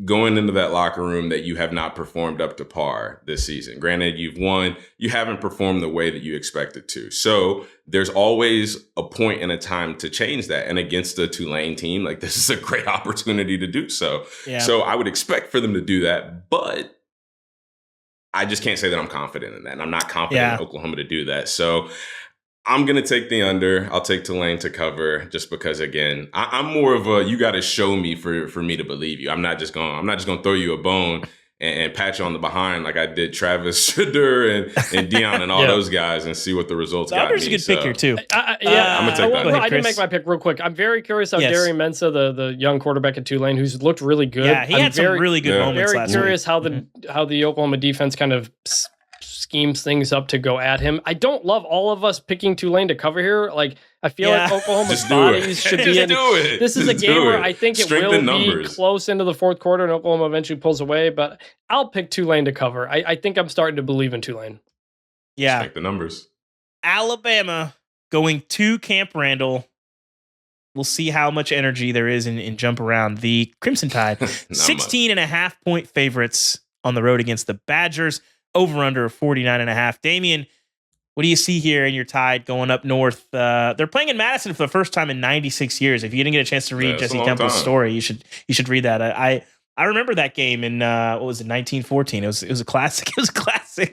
going into that locker room that you have not performed up to par this season. Granted, you've won, you haven't performed the way that you expected to. So there's always a point and a time to change that. And against the Tulane team, like, this is a great opportunity to do so. Yeah. So I would expect for them to do that, but I just can't say that I'm confident in that. And I'm not confident in Oklahoma to do that. So I'm going to take the under. I'll take Tulane to cover just because, again, I'm more of a, you got to show me for me to believe you. I'm not just going to throw you a bone and pat you on the behind like I did Travis Shedeur and Dion and all those guys and see what the results got me. Under's a good pick here, too. I'm going to take that. I didn't make my pick real quick. I'm very curious how Darian Mensah, the young quarterback at Tulane, who's looked really good. Yeah, he had some really good moments last week. Very curious how the Oklahoma defense kind of schemes things up to go at him. I don't love all of us picking Tulane to cover here. Like, I feel like Oklahoma's bodies should be in. This is a game where I think it will be close into the fourth quarter and Oklahoma eventually pulls away, but I'll pick Tulane to cover. I think I'm starting to believe in Tulane. Yeah. Just take the numbers. Alabama going to Camp Randall. We'll see how much energy there is in jump around. The Crimson Tide, 16.5-point favorites on the road against the Badgers. Over under 49.5. Damien, what do you see here in your Tide going up north? They're playing in Madison for the first time in 96 years. If you didn't get a chance to read Jesse Temple's story, you should read that. I remember that game in what was it, 1914? It was a classic. It was a classic.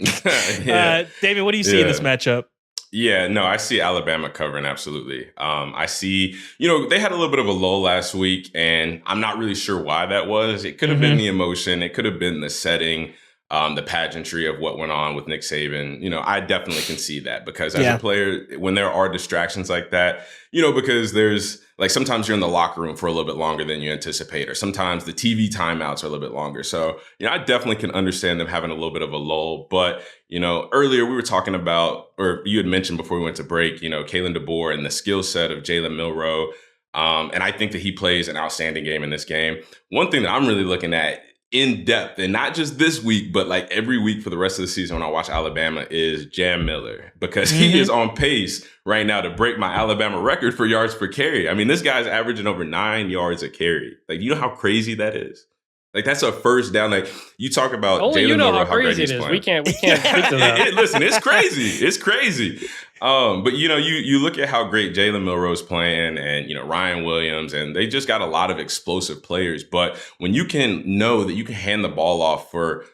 Damien, what do you see in this matchup? Yeah, no, I see Alabama covering, absolutely. I see, they had a little bit of a lull last week, and I'm not really sure why that was. It could have been the emotion. It could have been the setting. The pageantry of what went on with Nick Saban, I definitely can see that because as a player, when there are distractions like that, because there's like sometimes you're in the locker room for a little bit longer than you anticipate, or sometimes the TV timeouts are a little bit longer. So, I definitely can understand them having a little bit of a lull. But, earlier we were talking about, or you had mentioned before we went to break, Kalen DeBoer and the skill set of Jalen Milroe. And I think that he plays an outstanding game in this game. One thing that I'm really looking at in depth, and not just this week, but like every week for the rest of the season when I watch Alabama, is Jam Miller, because he is on pace right now to break my Alabama record for yards per carry. I mean, this guy's averaging over 9 yards a carry. Like, you know how crazy that is? Like, that's a first down. Like, you talk about only Jalen you know Milroe, how crazy it is. playing. We can't speak to that. Listen, it's crazy. It's crazy. But you look at how great Jalen Milroe's playing, and Ryan Williams, and they just got a lot of explosive players. But when you can know that you can hand the ball off for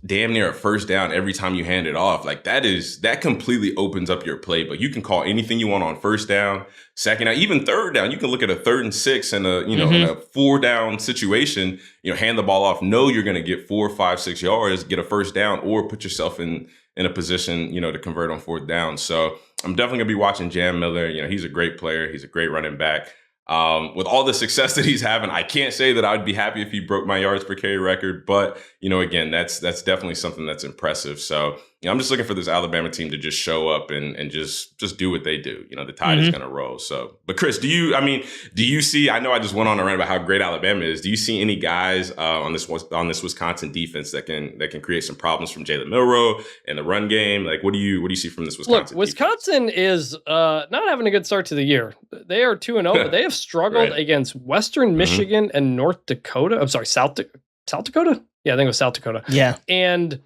damn near a first down every time you hand it off, like that completely opens up your play. But you can call anything you want on first down, second down, even third down. You can look at a 3rd and 6 and in a 4-down situation, hand the ball off, know you're going to get 4, 5, 6 yards, get a first down, or put yourself in a position, to convert on 4th down. So I'm definitely going to be watching Jam Miller. He's a great player. He's a great running back. With all the success that he's having, I can't say that I'd be happy if he broke my yards per carry record. But, again, that's definitely something that's impressive. So, I'm just looking for this Alabama team to just show up and just do what they do. The tide is going to roll. So, but Chris, do you see, I know I just went on a rant about how great Alabama is. Do you see any guys on this Wisconsin defense that can create some problems from Jalen Milroe and the run game? Like, what do you see from this Wisconsin? Look, Wisconsin is not having a good start to the year. They are 2-0, but they have struggled against Western Michigan and North Dakota. I'm sorry, South Dakota? Yeah, I think it was South Dakota. Yeah. And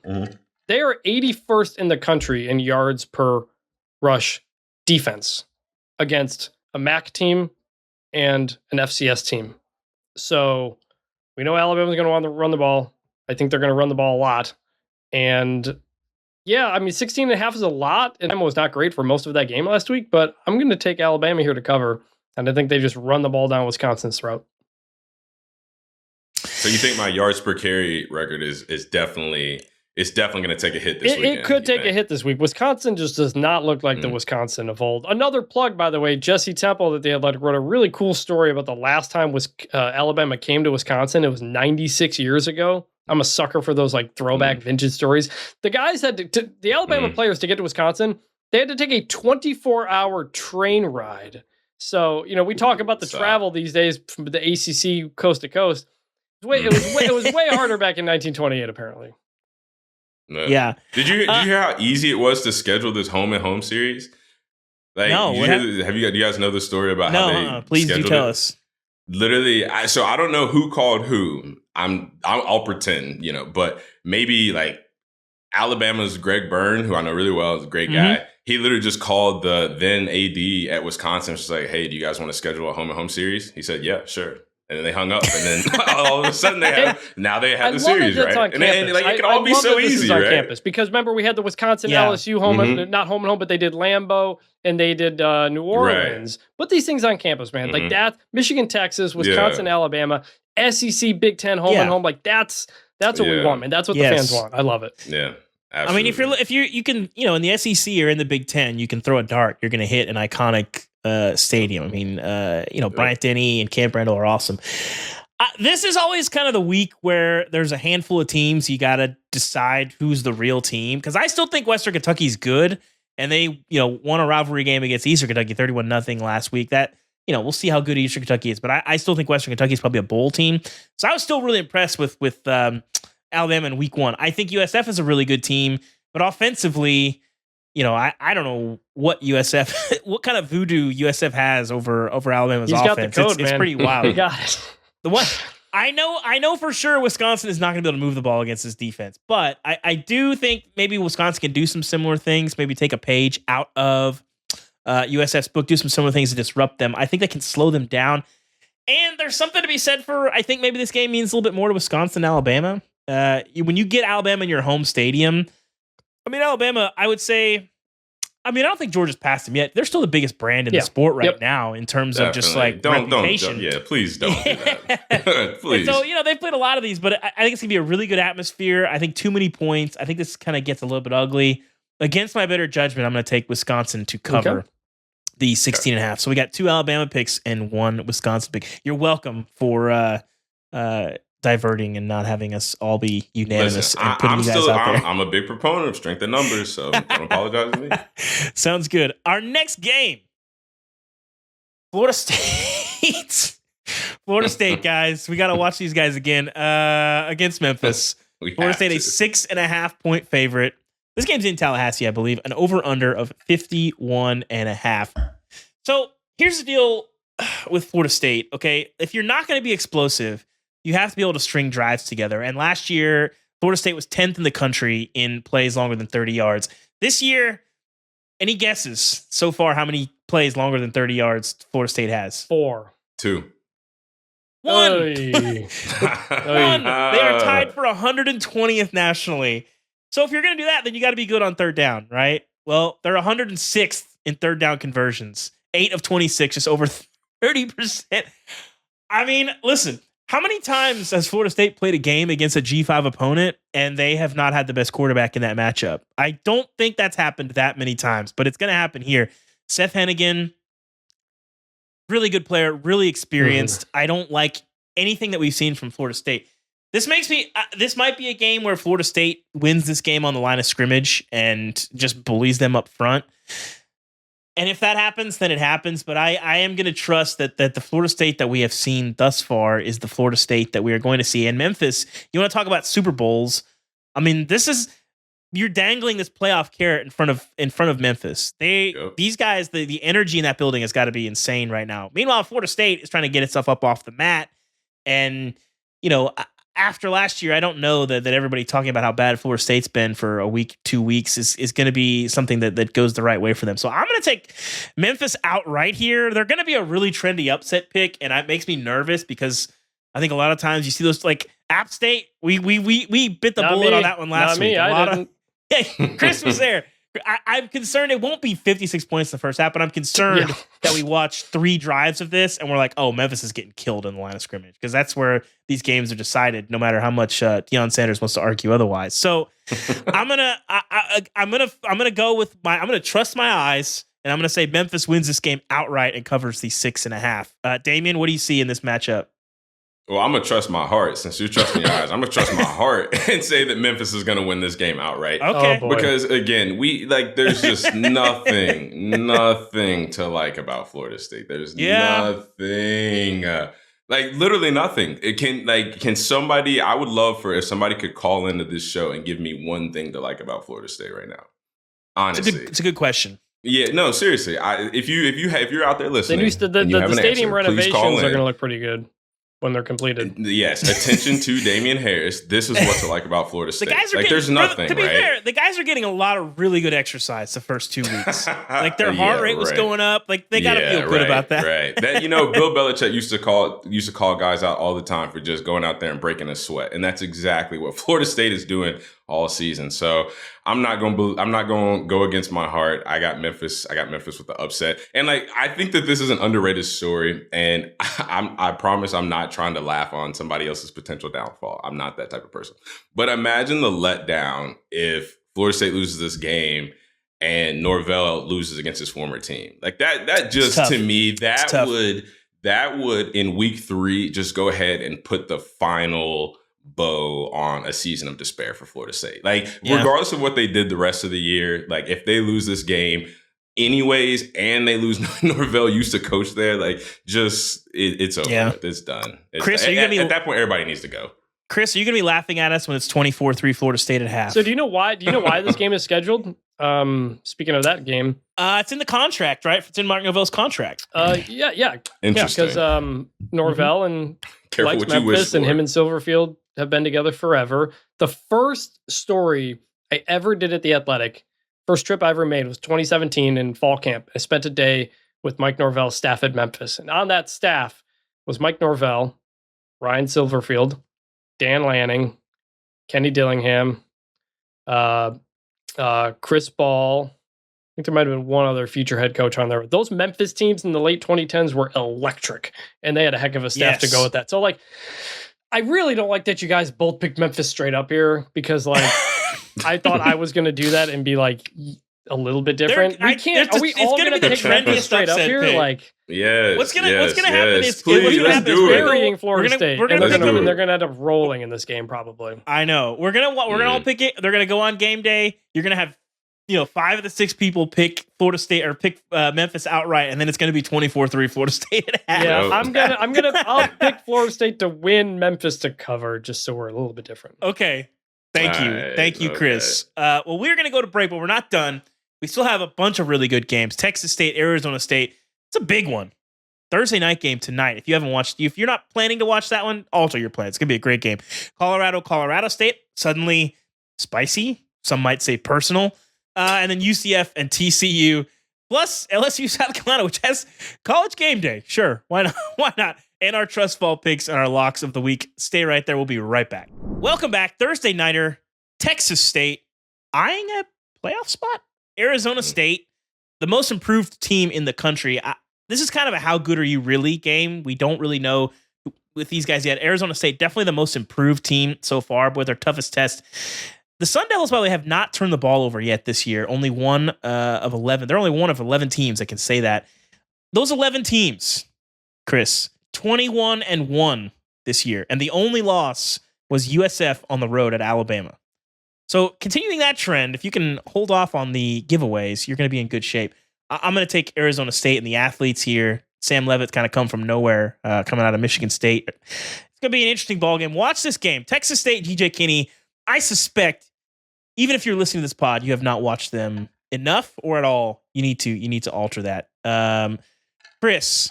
they are 81st in the country in yards per rush defense against a MAC team and an FCS team. So we know Alabama's going to want to run the ball. I think they're going to run the ball a lot. And yeah, 16.5 is a lot. And Alabama was not great for most of that game last week, but I'm going to take Alabama here to cover. And I think they just run the ball down Wisconsin's throat. So you think my yards per carry record is definitely going to take a hit this weekend? It could take a hit this week. Wisconsin just does not look like the Wisconsin of old. Another plug, by the way, Jesse Temple at The Athletic wrote a really cool story about the last time Alabama came to Wisconsin. It was 96 years ago. I'm a sucker for those like throwback vintage stories. The guys had the Alabama players to get to Wisconsin, they had to take a 24-hour train ride. So, we talk about the travel these days from the ACC coast to coast. It was way harder back in 1928, apparently. Yeah. Did you hear how easy it was to schedule this home and home series? Like, no. Do you guys know the story about how they please do tell it? us. Literally, so I don't know who called who. I'll pretend, but maybe like Alabama's Greg Byrne, who I know really well, is a great guy. He literally just called the then AD at Wisconsin. She's like, "Hey, do you guys want to schedule a home and home series?" He said, "Yeah, sure." And then they hung up, and then all of a sudden they have the series, right? And it can all be so easy, right? Campus, because remember we had the Wisconsin LSU home, not home and home, but they did Lambeau and they did New Orleans. Right. Put these things on campus, man. Like that, Michigan, Texas, Wisconsin, Alabama, SEC, Big Ten, home and home. Like that's what we want, man. That's what the fans want. I love it. Yeah. Absolutely. If you can, in the SEC or in the Big Ten, you can throw a dart. You're going to hit an iconic stadium. Bryant Denny and Camp Randall are awesome. This is always kind of the week where there's a handful of teams. You got to decide who's the real team. Because I still think Western Kentucky's good. And they, won a rivalry game against Eastern Kentucky 31-0 last week. That, we'll see how good Eastern Kentucky is. But I still think Western Kentucky is probably a bowl team. So I was still really impressed with Alabama in week 1. I think USF is a really good team. But offensively, I don't know what what kind of voodoo USF has over Alabama's offense. Got the code, it's pretty wild. You got it. The one I know for sure Wisconsin is not going to be able to move the ball against this defense, but I do think maybe Wisconsin can do some similar things. Maybe take a page out of USF's book, do some similar things to disrupt them. I think they can slow them down. And there's something to be said for, I think maybe this game means a little bit more to Wisconsin and Alabama. When you get Alabama in your home stadium, Alabama, I would say, I don't think Georgia's passed them yet. They're still the biggest brand in the sport right now in terms of just like reputation. Don't, please don't do that. Please. And so, they've played a lot of these, but I think it's going to be a really good atmosphere. I think too many points. I think this kind of gets a little bit ugly. Against my better judgment, I'm going to take Wisconsin to cover the 16.5. So we got 2 Alabama picks and 1 Wisconsin pick. You're welcome for diverting and not having us all be unanimous and putting you guys out there. I'm a big proponent of strength in numbers, so don't apologize to me. Sounds good. Our next game, Florida State. Florida State, guys. We got to watch these guys again against Memphis. Florida State, a 6.5 point favorite. This game's in Tallahassee, I believe. An over-under of 51.5. So here's the deal with Florida State, okay? If you're not going to be explosive, you have to be able to string drives together. And last year, Florida State was 10th in the country in plays longer than 30 yards. This year, any guesses so far how many plays longer than 30 yards Florida State has? 4. 2. 1. Oy. 1. They are tied for 120th nationally. So if you're going to do that, then you got to be good on third down, right? Well, they're 106th in third down conversions. 8 of 26, just over 30%. I mean, listen, how many times has Florida State played a game against a G5 opponent and they have not had the best quarterback in that matchup? I don't think that's happened that many times, but it's going to happen here. Seth Hennigan, really good player, really experienced. I don't like anything that we've seen from Florida State. This makes me, this might be a game where Florida State wins this game on the line of scrimmage and just bullies them up front. And if that happens, then it happens. But I am going to trust that the Florida State that we have seen thus far is the Florida State that we are going to see. And Memphis, you want to talk about Super Bowls? I mean, you're dangling this playoff carrot in front of Memphis. These guys, the energy in that building has got to be insane right now. Meanwhile, Florida State is trying to get itself up off the mat. And, you know, after last year, I don't know that everybody talking about how bad Florida State's been for a week, 2 weeks is going to be something that goes the right way for them. So I'm going to take Memphis outright here. They're going to be a really trendy upset pick, and it makes me nervous because I think a lot of times you see those, like App State. We bit the bullet on that one last week. Chris was there. I'm concerned it won't be 56 points in the first half, but I'm concerned that we watch 3 drives of this and we're like, oh, Memphis is getting killed in the line of scrimmage, because that's where these games are decided, no matter how much Deion Sanders wants to argue otherwise. So I'm gonna trust my eyes, and I'm gonna say Memphis wins this game outright and covers the 6.5. Damien, what do you see in this matchup? Well, I'm going to trust my heart. Since you're trusting your eyes, I'm going to trust my heart and say that Memphis is going to win this game outright. Okay. Oh, because, again, there's just nothing to like about Florida State. There's nothing. Literally nothing. Can somebody, I would love if somebody could call into this show and give me one thing to like about Florida State right now. Honestly. It's a good question. Yeah, no, seriously. If you're out there listening, the stadium renovations are going to look pretty good when they're completed. Yes, attention to Damien Harris. This is what to like about Florida State. There's nothing, to be right? fair, the guys are getting a lot of really good exercise the first 2 weeks. Like their heart rate was going up. Like they got to feel good about that. Right. That, Bill Belichick used to call guys out all the time for just going out there and breaking a sweat, and that's exactly what Florida State is doing all season. So I'm not going to go against my heart. I got Memphis with the upset. And I think that this is an underrated story, and I promise I'm not trying to laugh on somebody else's potential downfall. I'm not that type of person. But imagine the letdown if Florida State loses this game and Norvell loses against his former team. That just, to me, that would in week 3 just go ahead and put the final bow on a season of despair for Florida State. Regardless of what they did the rest of the year, if they lose this game anyways and they lose Norvell used to coach there, it's over. Yeah. It's done. Chris, at that point, everybody needs to go. Chris, are you going to be laughing at us when it's 24-3 Florida State at half? So do you know why this game is scheduled? Speaking of that game, it's in the contract, right? It's in Mark Norvell's contract. Yeah. Interesting. Because Norvell and Careful likes what you wish Memphis and for. him and Silverfield have been together forever. The first story I ever did at The Athletic, first trip I ever made, was 2017 in fall camp. I spent a day with Mike Norvell's staff at Memphis, and on that staff was Mike Norvell, Ryan Silverfield, Dan Lanning, Kenny Dillingham, Chris Ball. I think there might have been one other future head coach on there. Those Memphis teams in the late 2010s were electric, and they had a heck of a staff to go with that. So, I really don't like that you guys both picked Memphis straight up here, because, I thought I was going to do that and be, a little bit different. Are we all going to pick Memphis straight up here? Yes. What's gonna happen is burying Florida State, and they're do it. going to end up rolling in this game probably. I know. We're gonna all pick it. They're gonna go on game day. You're gonna have 5 of the 6 people pick Florida State or pick Memphis outright, and then it's going to be 24-3 Florida State at half. Yeah, I'll pick Florida State to win, Memphis to cover, just so we're a little bit different. Okay. Thank you, Chris. Well, we're going to go to break, but we're not done. We still have a bunch of really good games. Texas State, Arizona State. It's a big one. Thursday night game tonight. If you're not planning to watch that one, alter your plan. It's going to be a great game. Colorado State, suddenly spicy. Some might say personal. And then UCF and TCU, plus LSU-South Carolina, which has college game day. Sure, why not? Why not? And our trust fall picks and our locks of the week. Stay right there. We'll be right back. Welcome back. Thursday nighter, Texas State eyeing a playoff spot. Arizona State, the most improved team in the country. This is kind of a how good are you really game. We don't really know with these guys yet. Arizona State, definitely the most improved team so far, but their toughest test. The Sun Devils, by the way, have not turned the ball over yet this year. Only one of 11. They're only one of 11 teams that can say that. Those 11 teams, Chris, 21-1 this year. And the only loss was USF on the road at Alabama. So continuing that trend, if you can hold off on the giveaways, you're going to be in good shape. I'm going to take Arizona State and the athletes here. Sam Levitt's kind of come from nowhere, coming out of Michigan State. It's going to be an interesting ballgame. Watch this game. Texas State, DJ Kinney. I suspect, even if you're listening to this pod, you have not watched them enough or at all. You need to alter that. Chris,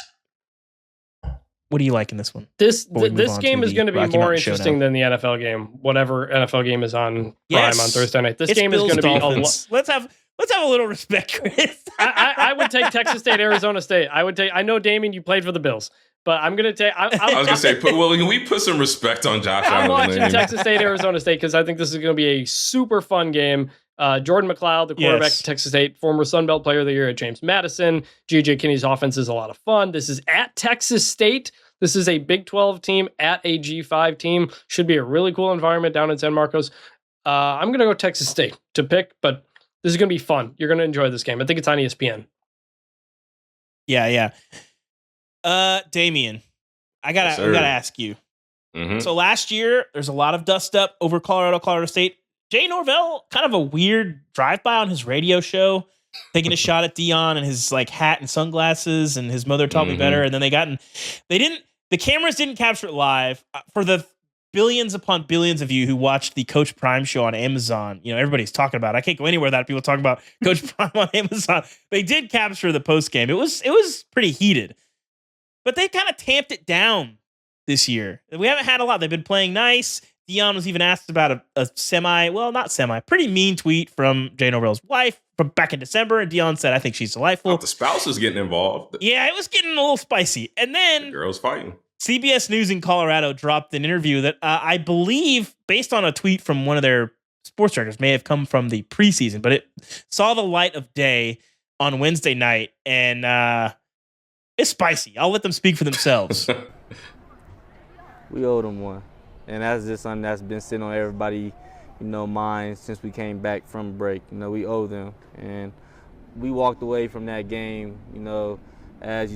what do you like in this one? This game is going to be more interesting than the NFL game. Whatever NFL game is on Prime on Thursday night. This game is going to be Let's have a little respect, Chris. I would take Texas State, Arizona State. I know, Damien, you played for the Bills. But I'm going to take... I was going to say, can we put some respect on Josh Allen? I'm watching Texas State, Arizona State, because I think this is going to be a super fun game. Jordan McLeod, the quarterback of Texas State, former Sun Belt Player of the Year at James Madison. G.J. Kinney's offense is a lot of fun. This is at Texas State. This is a Big 12 team at a G5 team. Should be a really cool environment down in San Marcos. I'm going to go Texas State to pick, but this is going to be fun. You're going to enjoy this game. I think it's on ESPN. Yeah. Damien, I gotta ask you. Mm-hmm. So last year, there's a lot of dust up over Colorado State. Jay Norvell, kind of a weird drive-by on his radio show, taking a shot at Dion and his hat and sunglasses, and his mother taught me better. And then the cameras didn't capture it live. For the billions upon billions of you who watched the Coach Prime show on Amazon, everybody's talking about it. I can't go anywhere without people talking about Coach Prime on Amazon. They did capture the post game. It was pretty heated. But they kind of tamped it down this year. We haven't had a lot. They've been playing nice. Dion was even asked about a pretty mean tweet from Jay Norvell's wife from back in December. And Dion said, I think she's delightful. The spouse was getting involved. Yeah, it was getting a little spicy. And then the girls fighting. CBS News in Colorado dropped an interview that I believe, based on a tweet from one of their sports directors, may have come from the preseason, but it saw the light of day on Wednesday night. And, it's spicy. I'll let them speak for themselves. We owed them one. And that's just something that's been sitting on everybody, mind since we came back from break. We owe them. And we walked away from that game, as,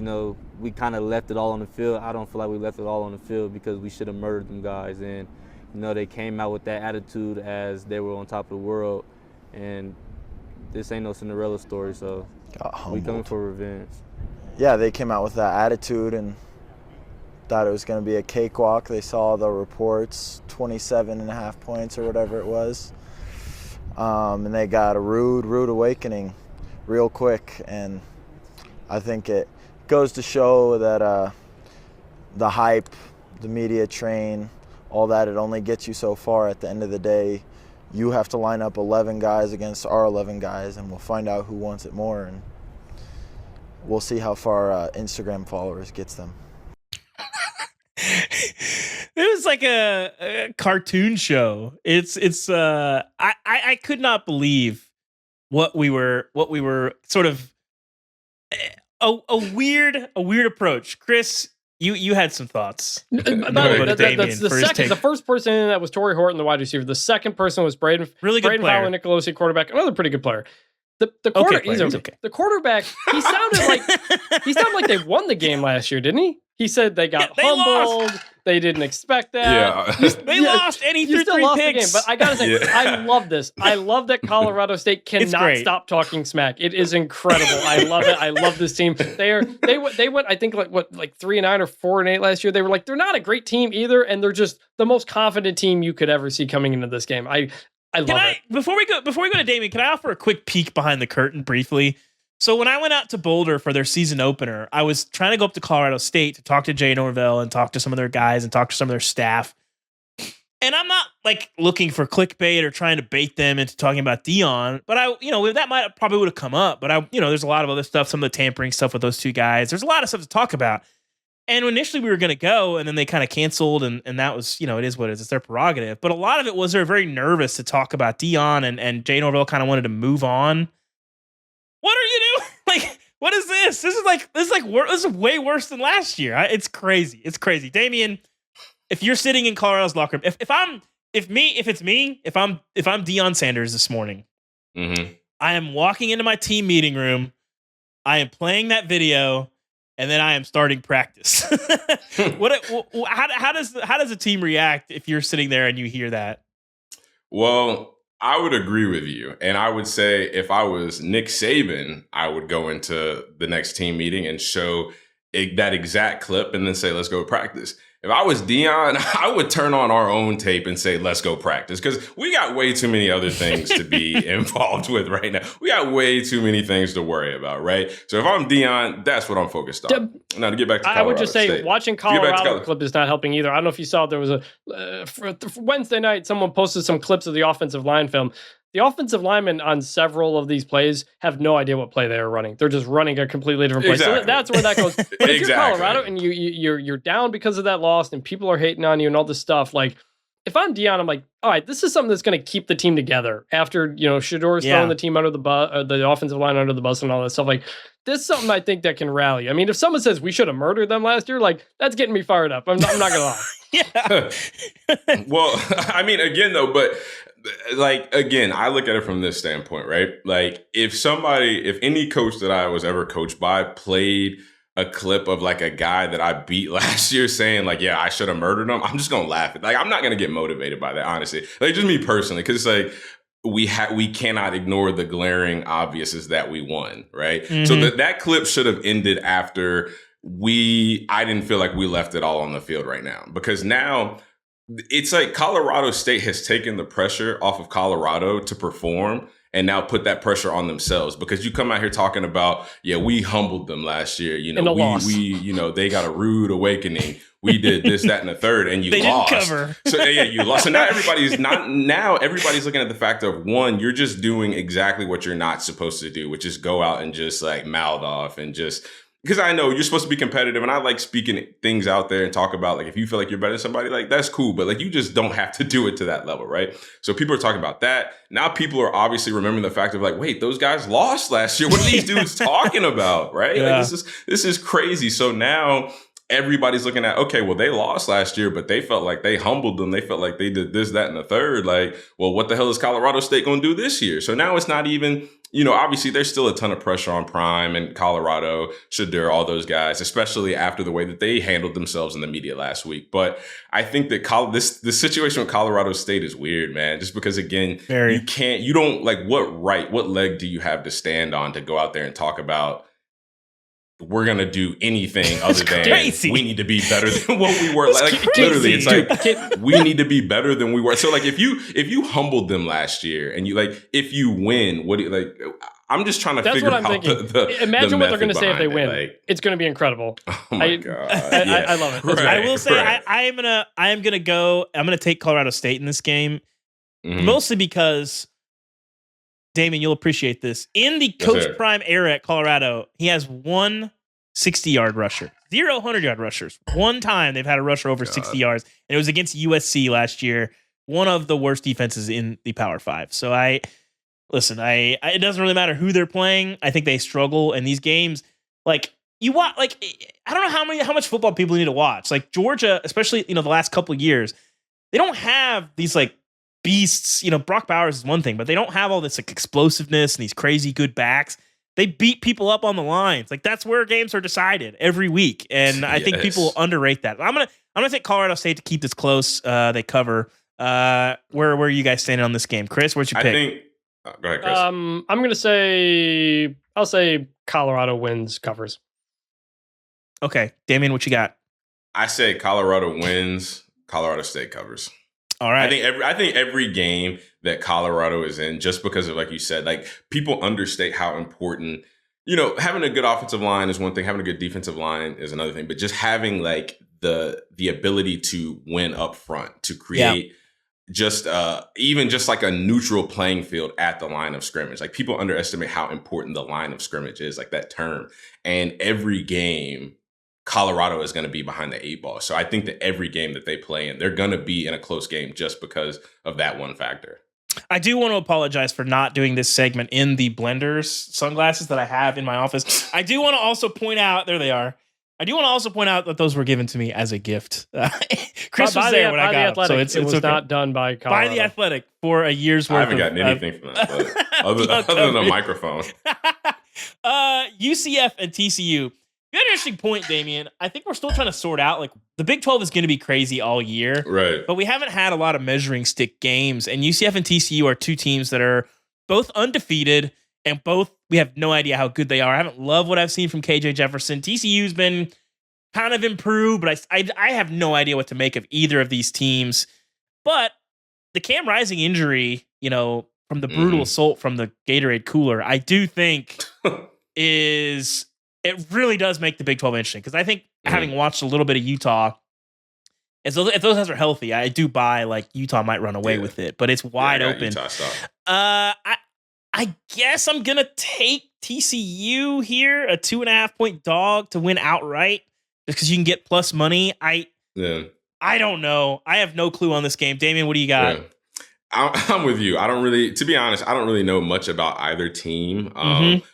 we kind of left it all on the field. I don't feel like we left it all on the field because we should have murdered them guys. And, they came out with that attitude as they were on top of the world. And this ain't no Cinderella story, so we coming for revenge. Yeah, they came out with that attitude and thought it was going to be a cakewalk. They saw the reports, 27.5 points or whatever it was. And they got a rude awakening real quick. And I think it goes to show that the hype, the media train, all that, it only gets you so far. At the end of the day, you have to line up 11 guys against our 11 guys, and we'll find out who wants it more. And we'll see how far Instagram followers gets them. It was like a cartoon show. I could not believe what we were sort of a weird approach. Chris, you had some thoughts. The first person in that was Torrey Horton, the wide receiver. The second person was Braden Fowler, Nicolosi, quarterback, another pretty good player. The quarterback, he sounded like they won the game last year, didn't he? He said they got They humbled. lost. They didn't expect that. Yeah. They lost, and he threw still 3 lost picks. the game. But I gotta say, I love this. I love that Colorado State cannot great. stop talking smack. It is incredible. I love it. I love this team. They went. I think like 3-9 or 4-8 last year. They were like, they're not a great team either, and they're just the most confident team you could ever see coming into this game. I love it. Before we go to Damien, can I offer a quick peek behind the curtain briefly? So when I went out to Boulder for their season opener, I was trying to go up to Colorado State to talk to Jay Norvell and talk to some of their guys and talk to some of their staff. And I'm not like looking for clickbait or trying to bait them into talking about Dion, but that might probably would have come up. But there's a lot of other stuff, some of the tampering stuff with those 2 guys. There's a lot of stuff to talk about. And initially we were going to go, and then they kind of canceled, and that was, it is what it is. It's their prerogative. But a lot of it was they're very nervous to talk about Dion, and Jay Norvell kind of wanted to move on. What are you doing? Like, what is this? This is way worse than last year. It's crazy. It's crazy. Damien, if you're sitting in Colorado's locker room, if I'm Deion Sanders this morning, Mm-hmm. I am walking into my team meeting room, I am playing that video, and then I am starting practice. How does a team react if you're sitting there and you hear that? Well, I would agree with you. And I would say if I was Nick Saban, I would go into the next team meeting and show that exact clip and then say, let's go practice. If I was Dion, I would turn on our own tape and say, let's go practice. Because we got way too many other things to be involved with right now. We got way too many things to worry about, right? So if I'm Dion, that's what I'm focused on. Now to get back to Colorado I would just say State. watching Colorado clip is not helping either. I don't know if you saw, there was for Wednesday night, someone posted some clips of the offensive line film. The offensive linemen on several of these plays have no idea what play they are running. They're just running a completely different play. Exactly. So that's where that goes. But if you're Exactly. Colorado and you're down because of that loss and people are hating on you and all this stuff, like if I'm Dion, I'm like, all right, this is something that's going to keep the team together after, Shador's throwing the team under the bus, the offensive line under the bus and all that stuff. Like, this is something I think that can rally. I mean, if someone says we should have murdered them last year, like, that's getting me fired up. I'm not going to lie. Yeah. Well, I mean, again, though, but again, I look at it from this standpoint, right? Like, if any coach that I was ever coached by played a clip of like a guy that I beat last year saying like, yeah, I should have murdered him, I'm just going to laugh at. Like, I'm not going to get motivated by that, honestly. Like, just me personally, because it's like, we cannot ignore the glaring obvious that we won, right? Mm-hmm. So that clip should have ended after I didn't feel like we left it all on the field right now, because now it's like Colorado State has taken the pressure off of Colorado to perform and now put that pressure on themselves, because you come out here talking about, yeah, we humbled them last year. They got a rude awakening. We did this, that, and the third, and you lost. Didn't cover. So yeah, you lost. So now everybody's looking at the fact of, one, you're just doing exactly what you're not supposed to do, which is go out and just like mouth off and just, because I know you're supposed to be competitive, and I like speaking things out there and talk about, like, if you feel like you're better than somebody, like, that's cool, but like, you just don't have to do it to that level, right? So people are talking about that. Now people are obviously remembering the fact of like, wait, those guys lost last year. What are these dudes talking about, right? Yeah. Like, this is crazy. So now everybody's looking at, okay, well, they lost last year, but they felt like they humbled them. They felt like they did this, that, and the third. Like, well, what the hell is Colorado State going to do this year? So now it's not even, obviously there's still a ton of pressure on Prime and Colorado, Shadur, all those guys, especially after the way that they handled themselves in the media last week. But I think that the situation with Colorado State is weird, man, just because, again, what leg do you have to stand on to go out there and talk about, we're going to do anything other than crazy. We need to be better than what we were. Like literally, it's like, we need to be better than we were. So like, if you humbled them last year and if you win, what do you like? I'm just trying to figure out Imagine what they're going to say if they win. Like, it's going to be incredible. Oh my God. I love it. Right, I will say, right. I'm going to take Colorado State in this game, mostly because, Damien, you'll appreciate this. In the Coach Prime era at Colorado, he has one 60-yard rusher, 0 100-yard rushers. One time they've had a rusher over 60 yards, and it was against USC last year, one of the worst defenses in the Power 5. So it doesn't really matter who they're playing. I think they struggle in these games. Like, you watch, like, I don't know how much football people need to watch. Like, Georgia, especially, the last couple of years, they don't have these, like, beasts. Brock Bowers is one thing, but they don't have all this like explosiveness and these crazy good backs. They beat people up on the lines. Like, that's where games are decided every week. And I think people underrate that. I'm gonna take Colorado State to keep this close. They cover. Where are you guys standing on this game? Chris, what'd you pick? Go ahead, Chris. I'm gonna say Colorado wins, covers. Okay. Damien, what you got? I say Colorado wins, Colorado State covers. All right. I think every game that Colorado is in, just because of, like you said, like, people understate how important, having a good offensive line is one thing, having a good defensive line is another thing, but just having like the ability to win up front, to create just even just like a neutral playing field at the line of scrimmage. Like, people underestimate how important the line of scrimmage is, like that term. And every game, Colorado is going to be behind the 8 ball. So I think that every game that they play in, they're going to be in a close game just because of that one factor. I do want to apologize for not doing this segment in the Blenders sunglasses that I have in my office. I do want to also point out, there they are. I do want to also point out that those were given to me as a gift. Chris was there when I got them, so it's was okay. not done by Colorado. By the Athletic for a year's worth. I haven't gotten anything from the Athletic other than a microphone. UCF and TCU. You had an interesting point, Damien. I think we're still trying to sort out, like, the Big 12 is going to be crazy all year. Right. But we haven't had a lot of measuring stick games. And UCF and TCU are two teams that are both undefeated, and both, we have no idea how good they are. I haven't loved what I've seen from KJ Jefferson. TCU's been kind of improved, but I have no idea what to make of either of these teams. But the Cam Rising injury, from the brutal assault from the Gatorade cooler, I do think it really does make the Big 12 interesting, because I think having watched a little bit of Utah, if those guys are healthy, I do buy, like, Utah might run away with it, but it's wide open. Utah stuff. I guess I'm gonna take TCU here, a 2.5 point dog to win outright, just because you can get plus money. I don't know. I have no clue on this game. Damien, what do you got? Yeah. I'm with you. To be honest, I don't really know much about either team.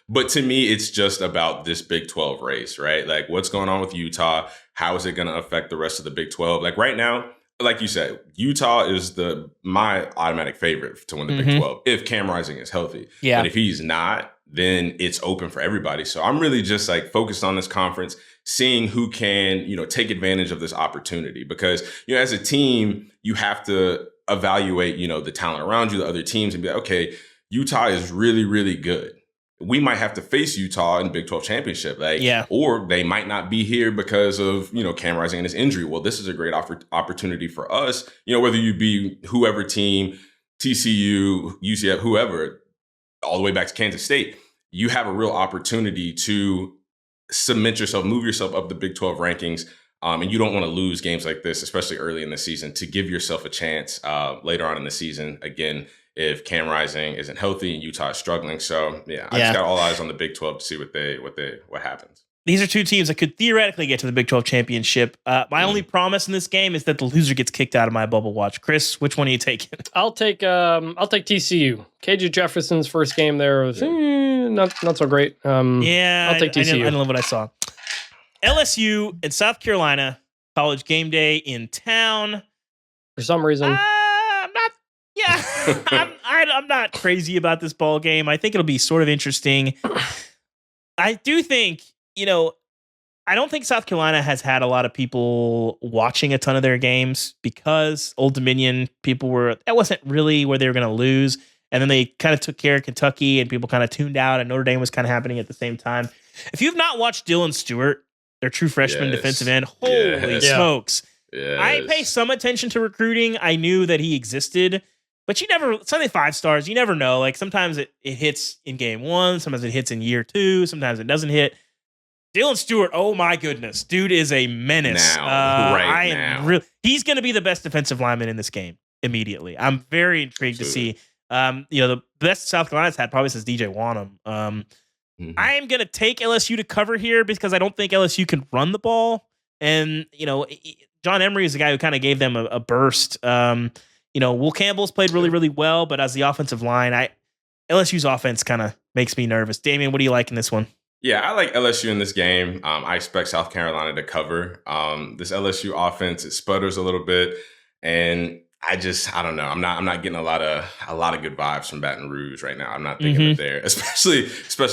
But to me, it's just about this Big 12 race, right? Like, what's going on with Utah? How is it going to affect the rest of the Big 12? Like, right now, like you said, Utah is my automatic favorite to win the Big 12 if Cam Rising is healthy. Yeah. But if he's not, then it's open for everybody. So I'm really just, like, focused on this conference, seeing who can, take advantage of this opportunity. Because, as a team, you have to evaluate, the talent around you, the other teams, and be like, okay, Utah is really, really good. We might have to face Utah in Big 12 championship, or they might not be here because of, Cam Rising and his injury. Well, this is a great opportunity for us, whether you be whoever team, TCU, UCF, whoever, all the way back to Kansas State, you have a real opportunity to cement yourself, move yourself up the Big 12 rankings. And you don't want to lose games like this, especially early in the season, to give yourself a chance later on in the season. Again, if Cam Rising isn't healthy and Utah is struggling. So, I just got all eyes on the Big 12 to see what happens. These are two teams that could theoretically get to the Big 12 championship. My only promise in this game is that the loser gets kicked out of my bubble watch. Chris, which one are you taking? I'll take TCU. KJ Jefferson's first game there was not so great. I'll take TCU. I didn't love what I saw. LSU and South Carolina, college game day in town. For some reason, I'm not crazy about this ball game. I think it'll be sort of interesting. I do think, I don't think South Carolina has had a lot of people watching a ton of their games, because Old Dominion, that wasn't really where they were going to lose. And then they kind of took care of Kentucky, and people kind of tuned out, and Notre Dame was kind of happening at the same time. If you've not watched Dylan Stewart, their true freshman defensive end, holy smokes. Yes. I pay some attention to recruiting. I knew that he existed, but it's only 5 stars. You never know. Like, sometimes it hits in game 1, sometimes it hits in year 2, sometimes it doesn't hit. Dylan Stewart, oh my goodness, dude is a menace. Now, he's going to be the best defensive lineman in this game immediately. I'm very intrigued to see. The best South Carolina's had probably since DJ Wanham. I am going to take LSU to cover here, because I don't think LSU can run the ball. And, John Emery is the guy who kind of gave them a burst. Will Campbell's played really, really well, but as the offensive line, LSU's offense kind of makes me nervous. Damien, what do you like in this one? Yeah, I like LSU in this game. I expect South Carolina to cover. This LSU offense, it sputters a little bit. And I don't know. I'm not getting a lot of good vibes from Baton Rouge right now. I'm not thinking that they're, especially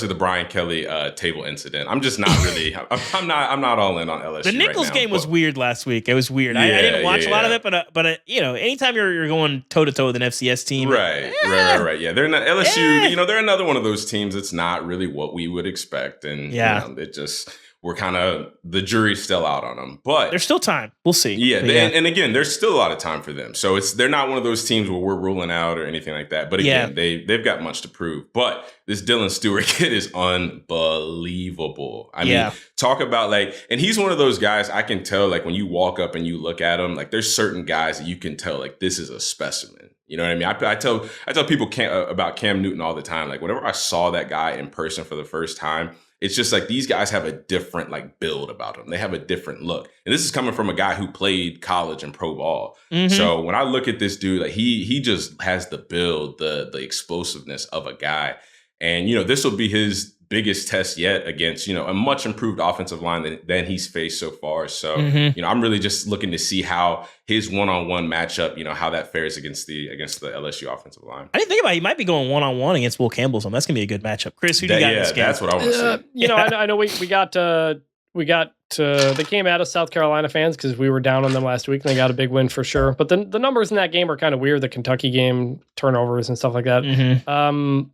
the Brian Kelly table incident. I'm just not really. I'm not all in on LSU. The Nichols right now, game was weird last week. It was weird. I didn't watch a lot of it, but anytime you're going toe to toe with an FCS team, right. Yeah, they're not LSU. They're another one of those teams that's not really what we would expect, and it just. We're kind of, the jury's still out on them, but there's still time. We'll see. Yeah, and again, there's still a lot of time for them. So they're not one of those teams where we're ruling out or anything like that. But again, they've got much to prove. But this Dylan Stewart kid is unbelievable. I mean, talk about and he's one of those guys I can tell when you walk up and you look at him, there's certain guys that you can tell this is a specimen. You know what I mean? I tell people about Cam Newton all the time. Whenever I saw that guy in person for the first time, it's just these guys have a different build about them. They have a different look. And this is coming from a guy who played college and pro ball. Mm-hmm. So when I look at this dude, he just has the build, the explosiveness of a guy. And, this will be his biggest test yet against, a much improved offensive line than he's faced so far. So, I'm really just looking to see how his one-on-one matchup, how that fares against the LSU offensive line. I didn't think about it. He might be going one-on-one against Will Campbell. So that's going to be a good matchup. Chris, who do you got in this game? That's what I want to see. I know we got they came at us, South Carolina fans, because we were down on them last week, and they got a big win for sure. But the numbers in that game are kind of weird. The Kentucky game, turnovers and stuff like that. Mm-hmm.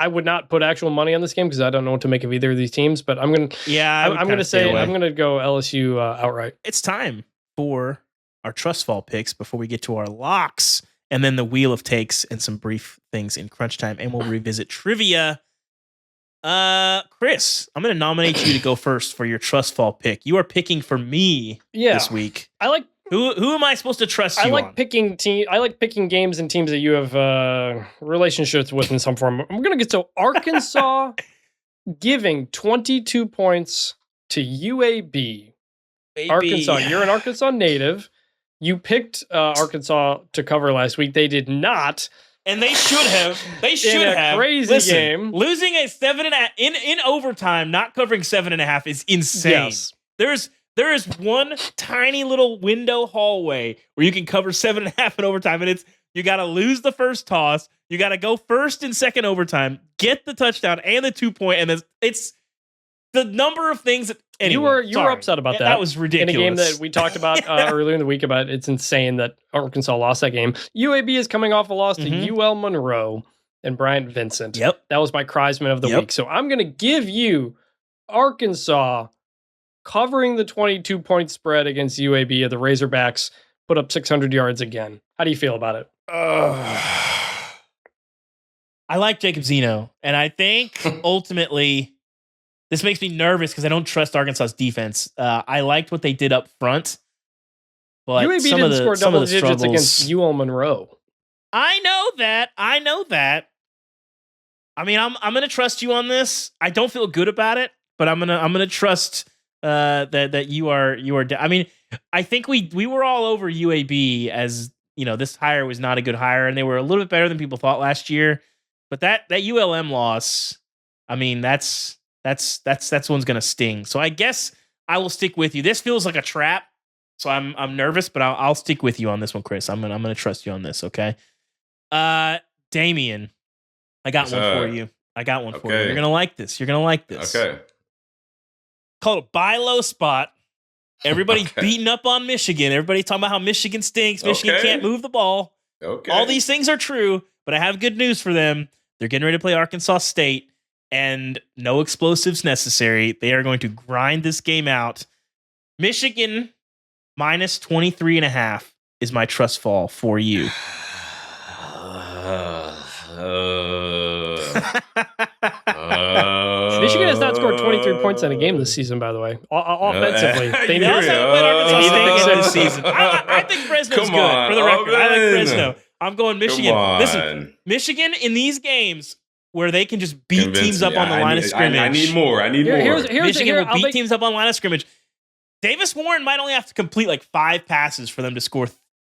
I would not put actual money on this game because I don't know what to make of either of these teams. But I'm going to go LSU outright. It's time for our trust fall picks before we get to our locks, and then the wheel of takes and some brief things in crunch time, and we'll revisit trivia. Chris, I'm going to nominate you to go first for your trust fall pick. You are picking for me this week. I like. Who am I supposed to trust you on? I like picking games and teams that you have relationships with in some form. I'm going to get to Arkansas giving 22 points to UAB. Baby. Arkansas, you're an Arkansas native. You picked Arkansas to cover last week. They did not. And they should have. They should have. Crazy game. Losing a 7.5 in overtime, not covering 7.5 is insane. Yes. There is one tiny little window hallway where you can cover 7.5 in overtime, and you got to lose the first toss. You got to go first and second overtime, get the touchdown and the 2-point, and it's the number of things that anyway, you were upset about that. That was ridiculous. In a game that we talked about earlier in the week about it's insane that Arkansas lost that game. UAB is coming off a loss to UL Monroe and Bryant Vincent. Yep. That was my Kreisman of the week. So I'm going to give you Arkansas covering the 22-point spread against UAB of the Razorbacks, put up 600 yards again. How do you feel about it? I like Jacob Zeno, and I think ultimately this makes me nervous because I don't trust Arkansas's defense. I liked what they did up front, but UAB didn't score double digits against UL Monroe. I know that. I mean, I'm going to trust you on this. I don't feel good about it, but I'm going to trust that you are. I mean, I think we were all over UAB as this hire was not a good hire, and they were a little bit better than people thought last year. But that ULM loss, I mean, that's one's gonna sting. So I guess I will stick with you. This feels like a trap, so I'm nervous, but I'll stick with you on this one, Chris. I'm gonna trust you on this. Okay, Damien, I got one for you. For you. You're gonna like this. Okay. Called a buy low spot. Everybody's beating up on Michigan. Everybody's talking about how Michigan stinks. Michigan can't move the ball. Okay. All these things are true, but I have good news for them. They're getting ready to play Arkansas State, and no explosives necessary. They are going to grind this game out. Michigan minus 23.5 is my trust fall for you. Michigan has not scored 23 points in a game this season, by the way. Offensively. They also played Arkansas State this season. I think Fresno's good, for the record. I like Fresno. I'm going Michigan. Listen, Michigan in these games where they can just beat teams up on the line of scrimmage. I need more. Michigan will beat teams up on the line of scrimmage. Davis Warren might only have to complete like 5 passes for them to score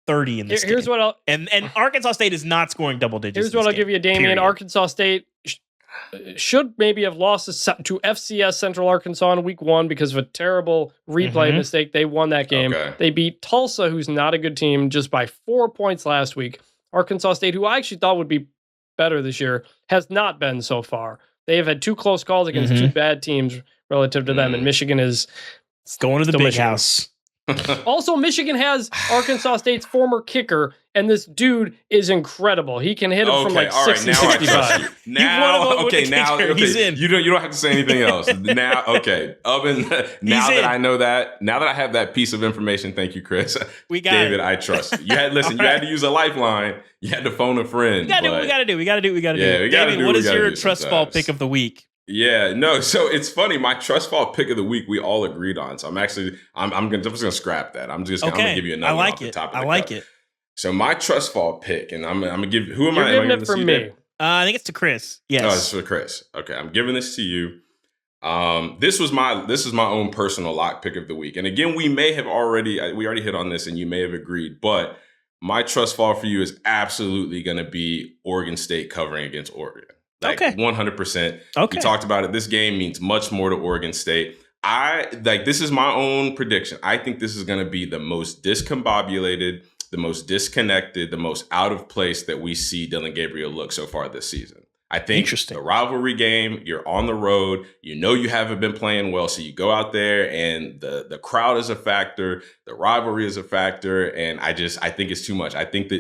30 in this game. And Arkansas State is not scoring double digits. Here's what I'll give you, Damian. Arkansas State should maybe have lost to FCS Central Arkansas in week 1 because of a terrible replay mistake. They won that game. Okay. They beat Tulsa, who's not a good team, just by 4 points last week. Arkansas State, who I actually thought would be better this year, has not been so far. They have had 2 close calls against 2 bad teams relative to them, and Michigan is going to the big Michigan. house. Also, Michigan has Arkansas State's former kicker, and this dude is incredible. He can hit him from like 60, now I trust 65. you. Now, okay, now he's in. You don't have to say anything else. Now, okay, Ubben. Now that I know that, now that I have that piece of information, thank you, Chris. We got David. it. I trust you. You had you had to use a lifeline. You had to phone a friend. We got to do what we got to do. We got to do what we got to do. Yeah, we gotta David, do what what is we gotta your do trust fall sometimes. pick of the week? Yeah, no. So it's funny. My trust fall pick of the week we all agreed on. So I'm just gonna scrap that. I'm gonna give you another. I one like off the it. top of the I like cup. it. So my trust fall pick, and I'm gonna give. Who am You're I? giving am I it for you, me. Dave? I think it's to Chris. Yes. No, it's for Chris. Okay, I'm giving this to you. This is my own personal lock pick of the week. And again, we already hit on this, and you may have agreed, but my trust fall for you is absolutely going to be Oregon State covering against Oregon. Like 100%. Okay. We talked about it. This game means much more to Oregon State. This is my own prediction. I think this is going to be the most discombobulated, the most disconnected, the most out of place that we see Dylan Gabriel look so far this season. I think the rivalry game, you're on the road, you haven't been playing well, so you go out there and the crowd is a factor, the rivalry is a factor, and I think it's too much. I think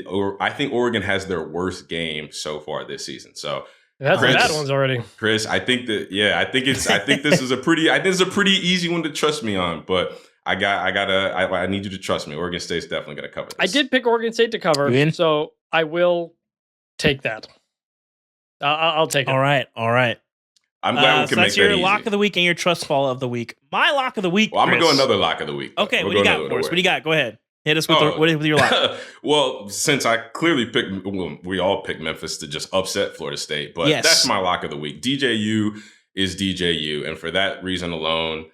Oregon has their worst game so far this season. So that's the bad ones already. Chris, I think this is a pretty easy one to trust me on, but I need you to trust me. Oregon State's definitely going to cover this. I did pick Oregon State to cover, so I will take that. I'll take it. All right. I'm glad we can make that's your that easy. lock of the week and your trust fall of the week. My lock of the week. Well, I'm going to Chris. go another lock of the week. Okay, what do you got for us? What do you got? Go ahead. Hit us with your lock. Well, since I clearly we all picked Memphis to just upset Florida State, but that's my lock of the week. DJU is DJU, and for that reason alone,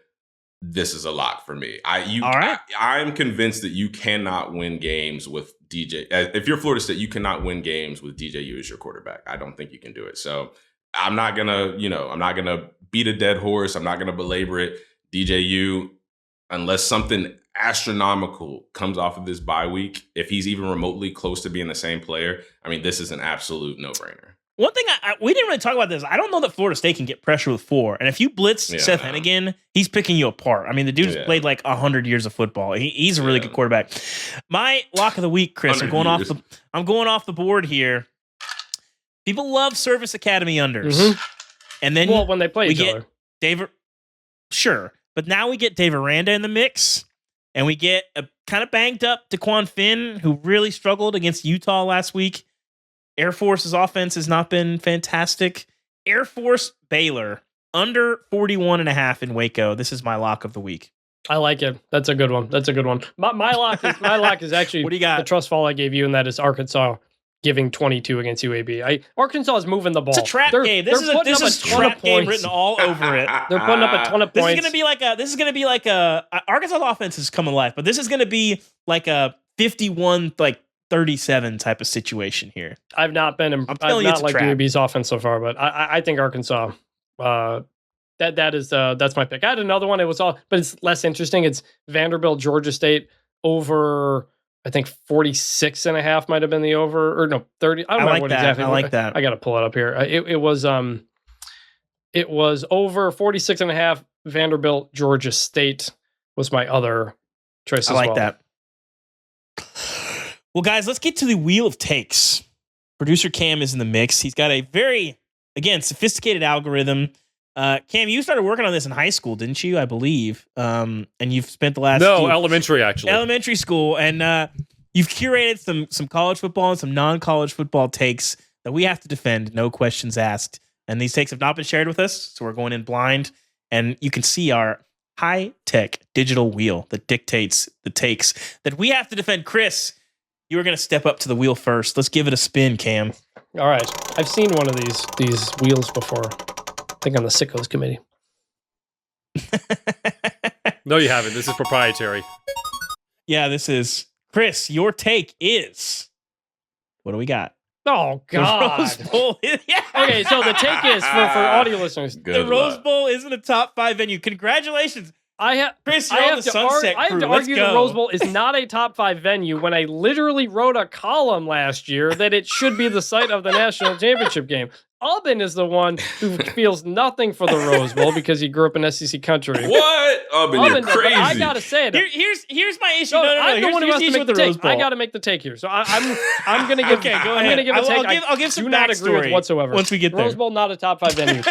this is a lock for me. I'm convinced that you cannot win games with DJ. If you're Florida State, you cannot win games with DJU as your quarterback. I don't think you can do it. So I'm not gonna beat a dead horse. I'm not gonna belabor it. DJU, unless something astronomical comes off of this bye week, if he's even remotely close to being the same player, I mean, this is an absolute no-brainer. One thing we didn't really talk about this. I don't know that Florida State can get pressure with 4. And if you blitz Seth Hennigan, he's picking you apart. I mean, the dude's played like 100 years of football. He's a really good quarterback. My lock of the week, Chris, I'm going off the board here. People love Service Academy unders. And then when they play each other. David, sure. But now we get Dave Aranda in the mix. And we get a kind of banged up DeQuan Finn, who really struggled against Utah last week. Air Force's offense has not been fantastic. Air Force Baylor, under 41.5 in Waco. This is my lock of the week. I like it. That's a good one. My lock is actually what do you got? The trust fall I gave you, and that is Arkansas giving 22 against UAB. Arkansas is moving the ball. It's a trap game. This is a trap game written all over it. They're putting up a ton of points. This is gonna be like a Arkansas offense is coming alive, but this is gonna be like a 51 37 type of situation here. I've not been. I've not liked UAB's offense so far, but I think Arkansas. That's my pick. I had another one. But it's less interesting. It's Vanderbilt, Georgia State over. I think 46.5 might have been the over, or no, 30. I don't know what exactly. I like that. I got to pull it up here. It was over 46.5. Vanderbilt, Georgia State was my other choice. I like that. Well, guys, let's get to the wheel of takes. Producer Cam is in the mix. He's got a very, again, sophisticated algorithm. Cam, you started working on this in high school, didn't you? I believe. And you've spent the last elementary school, and you've curated some college football and some non-college football takes that we have to defend, no questions asked. And these takes have not been shared with us, so we're going in blind. And you can see our high-tech digital wheel that dictates the takes that we have to defend. Chris, you were going to step up to the wheel first. Let's give it a spin, Cam. All right. I've seen one of these wheels before. I think on the Sickos committee. No, you haven't. This is proprietary. Yeah, this is. Chris, your take is. What do we got? Oh The God. Rose Bowl. Yeah. Okay, so the take is for audio listeners. Good The Rose luck. Bowl isn't a top 5 venue. Congratulations, I Chris. You're on have the to, Sunset I have crew. to Let's argue go. the Rose Bowl is not a top 5 venue when I literally wrote a column last year that it should be the site of the national championship game. Ubben is the one who feels nothing for the Rose Bowl because he grew up in SEC country. What? Ubben, you're Ubben does, but crazy. I gotta say it. Here's my issue. No, No, I'm the Here's one who the has to issue make with the Rose take. Bowl. I got to make the take here. So I'm gonna give. Okay, go I'm ahead. gonna give a take. I'll give some do not agree with backstory whatsoever. once we get there. Rose Bowl not a top 5 venue.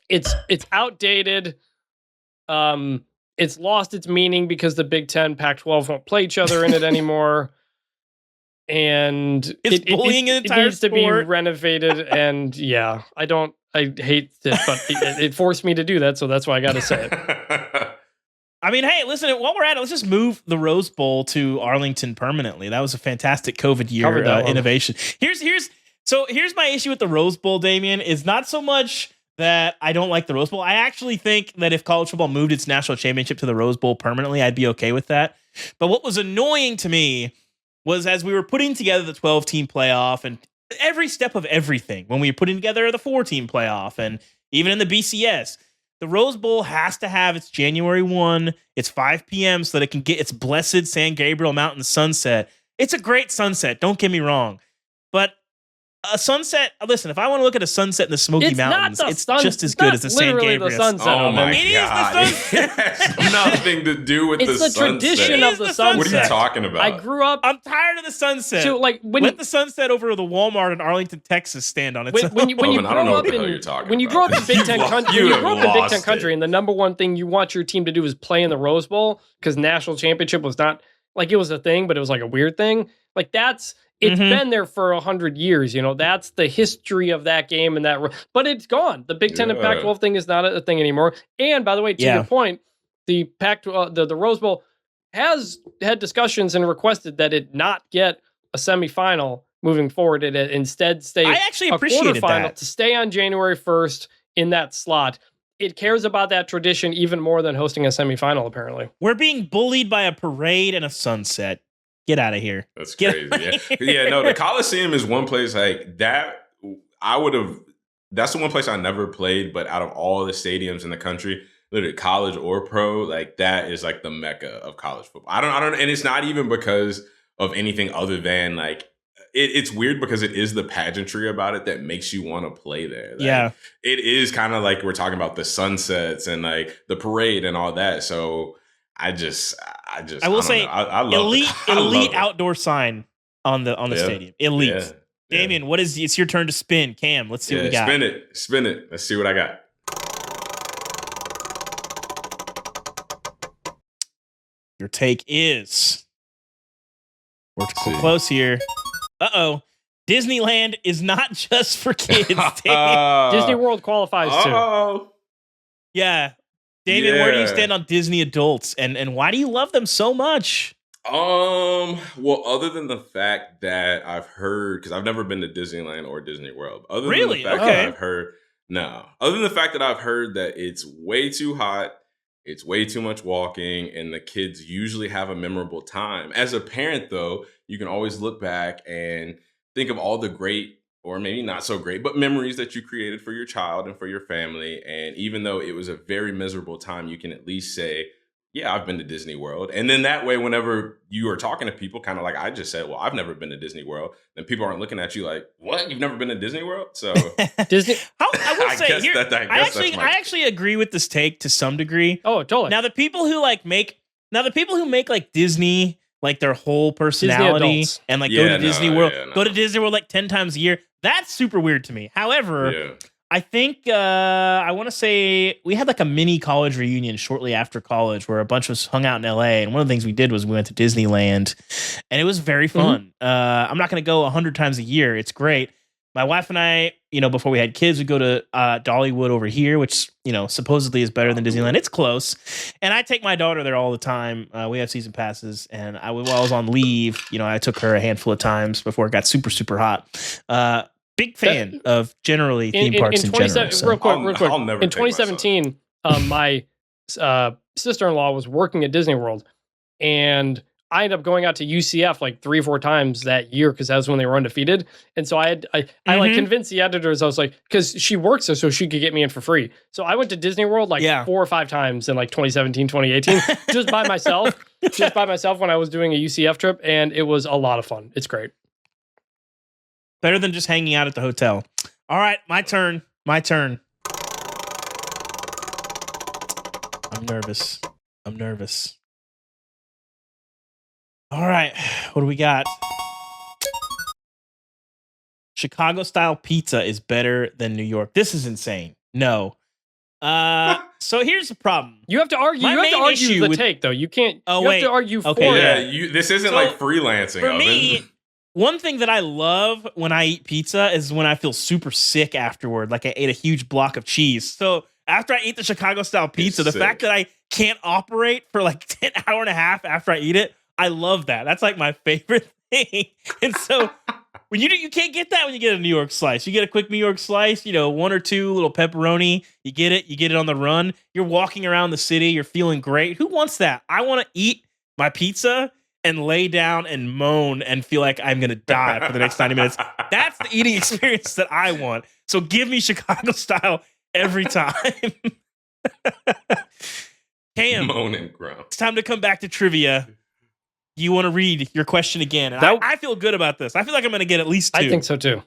It's outdated. It's lost its meaning because the Big Ten, Pac-12 won't play each other in it anymore. And It's bullying an entire it needs to be sport. renovated. And yeah, I hate it, but it forced me to do that. So that's why I got to say it. I mean, hey, listen, while we're at it, let's just move the Rose Bowl to Arlington permanently. That was a fantastic COVID year Covered that one. innovation. Here's my issue with the Rose Bowl, Damien, is not so much that I don't like the Rose Bowl. I actually think that if college football moved its national championship to the Rose Bowl permanently, I'd be okay with that. But what was annoying to me was as we were putting together the 12-team playoff and every step of everything, when we were putting together the 4-team playoff and even in the BCS, the Rose Bowl has to have its January 1. It's 5 p.m. so that it can get its blessed San Gabriel Mountain sunset. It's a great sunset, don't get me wrong. But a sunset, listen, if I want to look at a sunset in the Smoky It's not Mountains, the it's sun- just as it's good not as the San literally the Gabriel. sunset. Oh my It is the God. sunset. It has nothing to do with It's the the sunset. tradition It of is the the sunset. What are you talking about? I grew up. I'm tired of the sunset. So like when Let the sunset over the Walmart in Arlington, Texas stand on its own. when you Ubben, I don't know grow what up the hell in you're talking when you about. grow up in Big Ten You've country, you when you have grow up in Big lost Ten country, it. and the number one thing you want your team to do is play in the Rose Bowl because national championship was not like it was a thing, but it was like a weird thing. Like it's been there for 100 years. You know, that's the history of that game and that. But it's gone. The Big Ten and Yeah. Pac-12 thing is not a thing anymore. And by the way, to your point, the Pac-12, the Rose Bowl has had discussions and requested that it not get a semifinal moving forward. It instead stay I actually a appreciated quarterfinal that. to stay on January 1st in that slot. It cares about that tradition even more than hosting a semifinal, apparently. We're being bullied by a parade and a sunset. Get out of here. That's Get crazy. Yeah. No, the Coliseum is one place like that. That's the one place I never played, but out of all the stadiums in the country, literally college or pro, like that is like the mecca of college football. I don't, and it's not even because of anything other than like, it's weird because it is the pageantry about it that makes you want to play there. Like, Yeah. It is kind of like we're talking about the sunsets and like the parade and all that. So I will say, know. I love elite I love it. outdoor sign on the Yeah. stadium. Elite. Yeah. Damien, it's your turn to spin. Cam, let's see what we got. Spin it. Let's see what I got. Your take is we're see. close here. Uh-oh. Disneyland is not just for kids. Damien. Disney World qualifies too. Oh, Yeah. Damien, where do you Yeah. stand on Disney adults and why do you love them so much? well, other than the fact that I've heard, because I've never been to Disneyland or Disney World. Other Really? than the fact Okay. that I've heard, no. Other than the fact that I've heard that it's way too hot, it's way too much walking, and the kids usually have a memorable time. As a parent, though, you can always look back and think of all the great, or maybe not so great, but memories that you created for your child and for your family. And even though it was a very miserable time, you can at least say, yeah, I've been to Disney World. And then that way, whenever you are talking to people, kind of like I just said, well, I've never been to Disney World, then people aren't looking at you like, what? You've never been to Disney World? So Disney. I will I say guess here, that- I I guess that's my I actually agree with this take to some degree. Oh, totally. Now the people who make like Disney like their whole personality adults. and like Yeah, go to Disney no, World, yeah, no. go to Disney World like 10 times a year. That's super weird to me. However, yeah. I think I want to say we had like a mini college reunion shortly after college where a bunch of us hung out in LA. And one of the things we did was we went to Disneyland and it was very fun. I'm not going to go 100 times a year. It's great. My wife and I, before we had kids, we go to Dollywood over here, which, supposedly is better than Disneyland. It's close. And I take my daughter there all the time. We have season passes. And while I was on leave, I took her a handful of times before it got super, super hot. Big fan of generally theme parks in general. So. Real quick. I'll never In take my son. 2017, my sister-in-law was working at Disney World, and I ended up going out to UCF like 3 or 4 times that year because that was when they were undefeated. And so I like convinced the editors. I was like, because she works there, so she could get me in for free. So I went to Disney World like 4 or 5 times in like 2017, 2018, just by myself when I was doing a UCF trip. And it was a lot of fun. It's great. Better than just hanging out at the hotel. All right, my turn. I'm nervous. All right, what do we got? Chicago-style pizza is better than New York. This is insane. No. So here's the problem. You have to argue. You have to argue the take, though. You can't. Oh, you wait. have to argue for Yeah, it. this isn't like freelancing. For me, one thing that I love when I eat pizza is when I feel super sick afterward, like I ate a huge block of cheese. So after I eat the Chicago-style pizza, the fact that I can't operate for like an hour and a half after I eat it, I love that. That's like my favorite thing. And so when you can't get that when you get a New York slice. You get a quick New York slice, 1 or 2 little pepperoni. You get it on the run. You're walking around the city. You're feeling great. Who wants that? I want to eat my pizza and lay down and moan and feel like I'm going to die for the next 90 minutes. That's the eating experience that I want. So give me Chicago style every time. Cam, moan and groan. It's time to come back to trivia. You want to read your question again? And I feel good about this. I feel like I'm going to get at least 2. I think so too.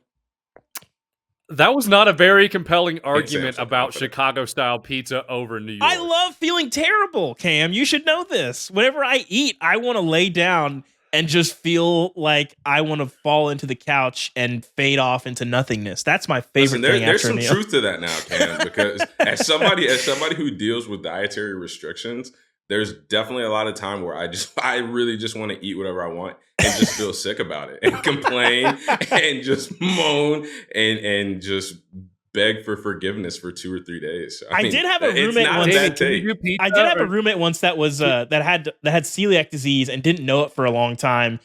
That was not a very compelling argument about Chicago-style pizza over New York. I love feeling terrible, Cam. You should know this. Whenever I eat, I want to lay down and just feel like I want to fall into the couch and fade off into nothingness. That's my favorite thing. There's some truth to that now, Cam, because as somebody who deals with dietary restrictions, there's definitely a lot of time where I really just want to eat whatever I want and just feel sick about it and complain and just moan and just beg for forgiveness for 2 or 3 days. I did have a roommate once. I did have a roommate once that was that had celiac disease and didn't know it for a long time.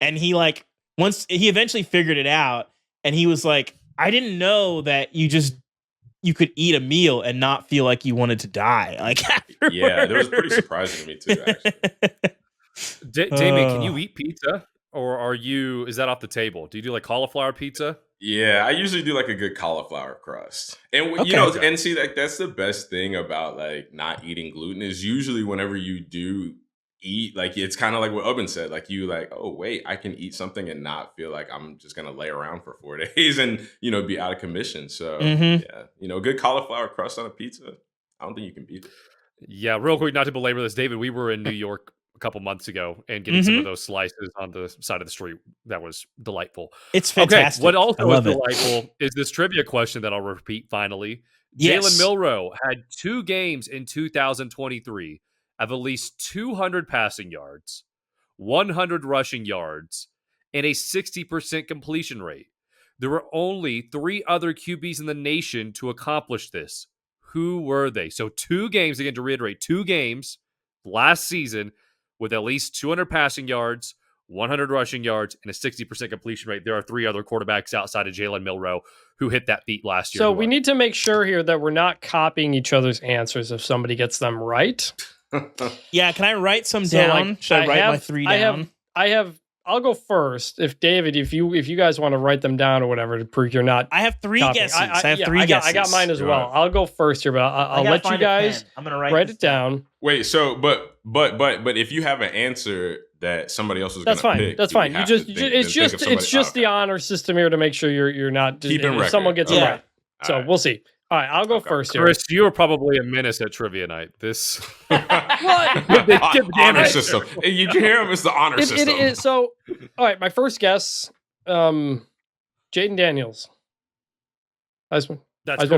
And he he eventually figured it out, and he was like, I didn't know that you could eat a meal and not feel like you wanted to die. Like afterwards. Yeah, that was pretty surprising to me too, actually. Damien, can you eat pizza? Or is that off the table? Do you do like cauliflower pizza? Yeah, I usually do like a good cauliflower crust. And and see, like that's the best thing about like not eating gluten is usually whenever you do eat, like it's kind of like what Ubben said, like you like, oh wait, I can eat something and not feel like I'm just gonna lay around for 4 days and be out of commission. So yeah, a good cauliflower crust on a pizza, I don't think you can beat it. Yeah, real quick, not to belabor this, David, we were in New York a couple months ago and getting some of those slices on the side of the street. That was delightful. It's fantastic. Okay, what also is delightful is this trivia question that I'll repeat finally. Yes. Jalen Milroe had 2 games in 2023 of at least 200 passing yards, 100 rushing yards, and a 60% completion rate. There were only 3 other QBs in the nation to accomplish this. Who were they? So 2 games, again, to reiterate, 2 games last season with at least 200 passing yards, 100 rushing yards, and a 60% completion rate. There are 3 other quarterbacks outside of Jalen Milroe who hit that feat last year. So we need to make sure here that we're not copying each other's answers if somebody gets them right. Yeah, can I write some down? Should I write my 3 down? I'll go first. If David, if you guys want to write them down or whatever to prove you're not. I have 3 copying. guesses. I have 3 guesses. I got mine as well. I'll go first here, but I'll let you guys I'm gonna write it down. Wait, so but if you have an answer that somebody else is going to pick, that's fine. It's just the honor system here to make sure you're not keeping record. Someone gets it right. So we'll see. All right, I'll go first here. Chris, you are probably a menace at trivia night. This honor system. You can hear him. It's the honor system. So, all right, my first guess, Jaden Daniels. Heisman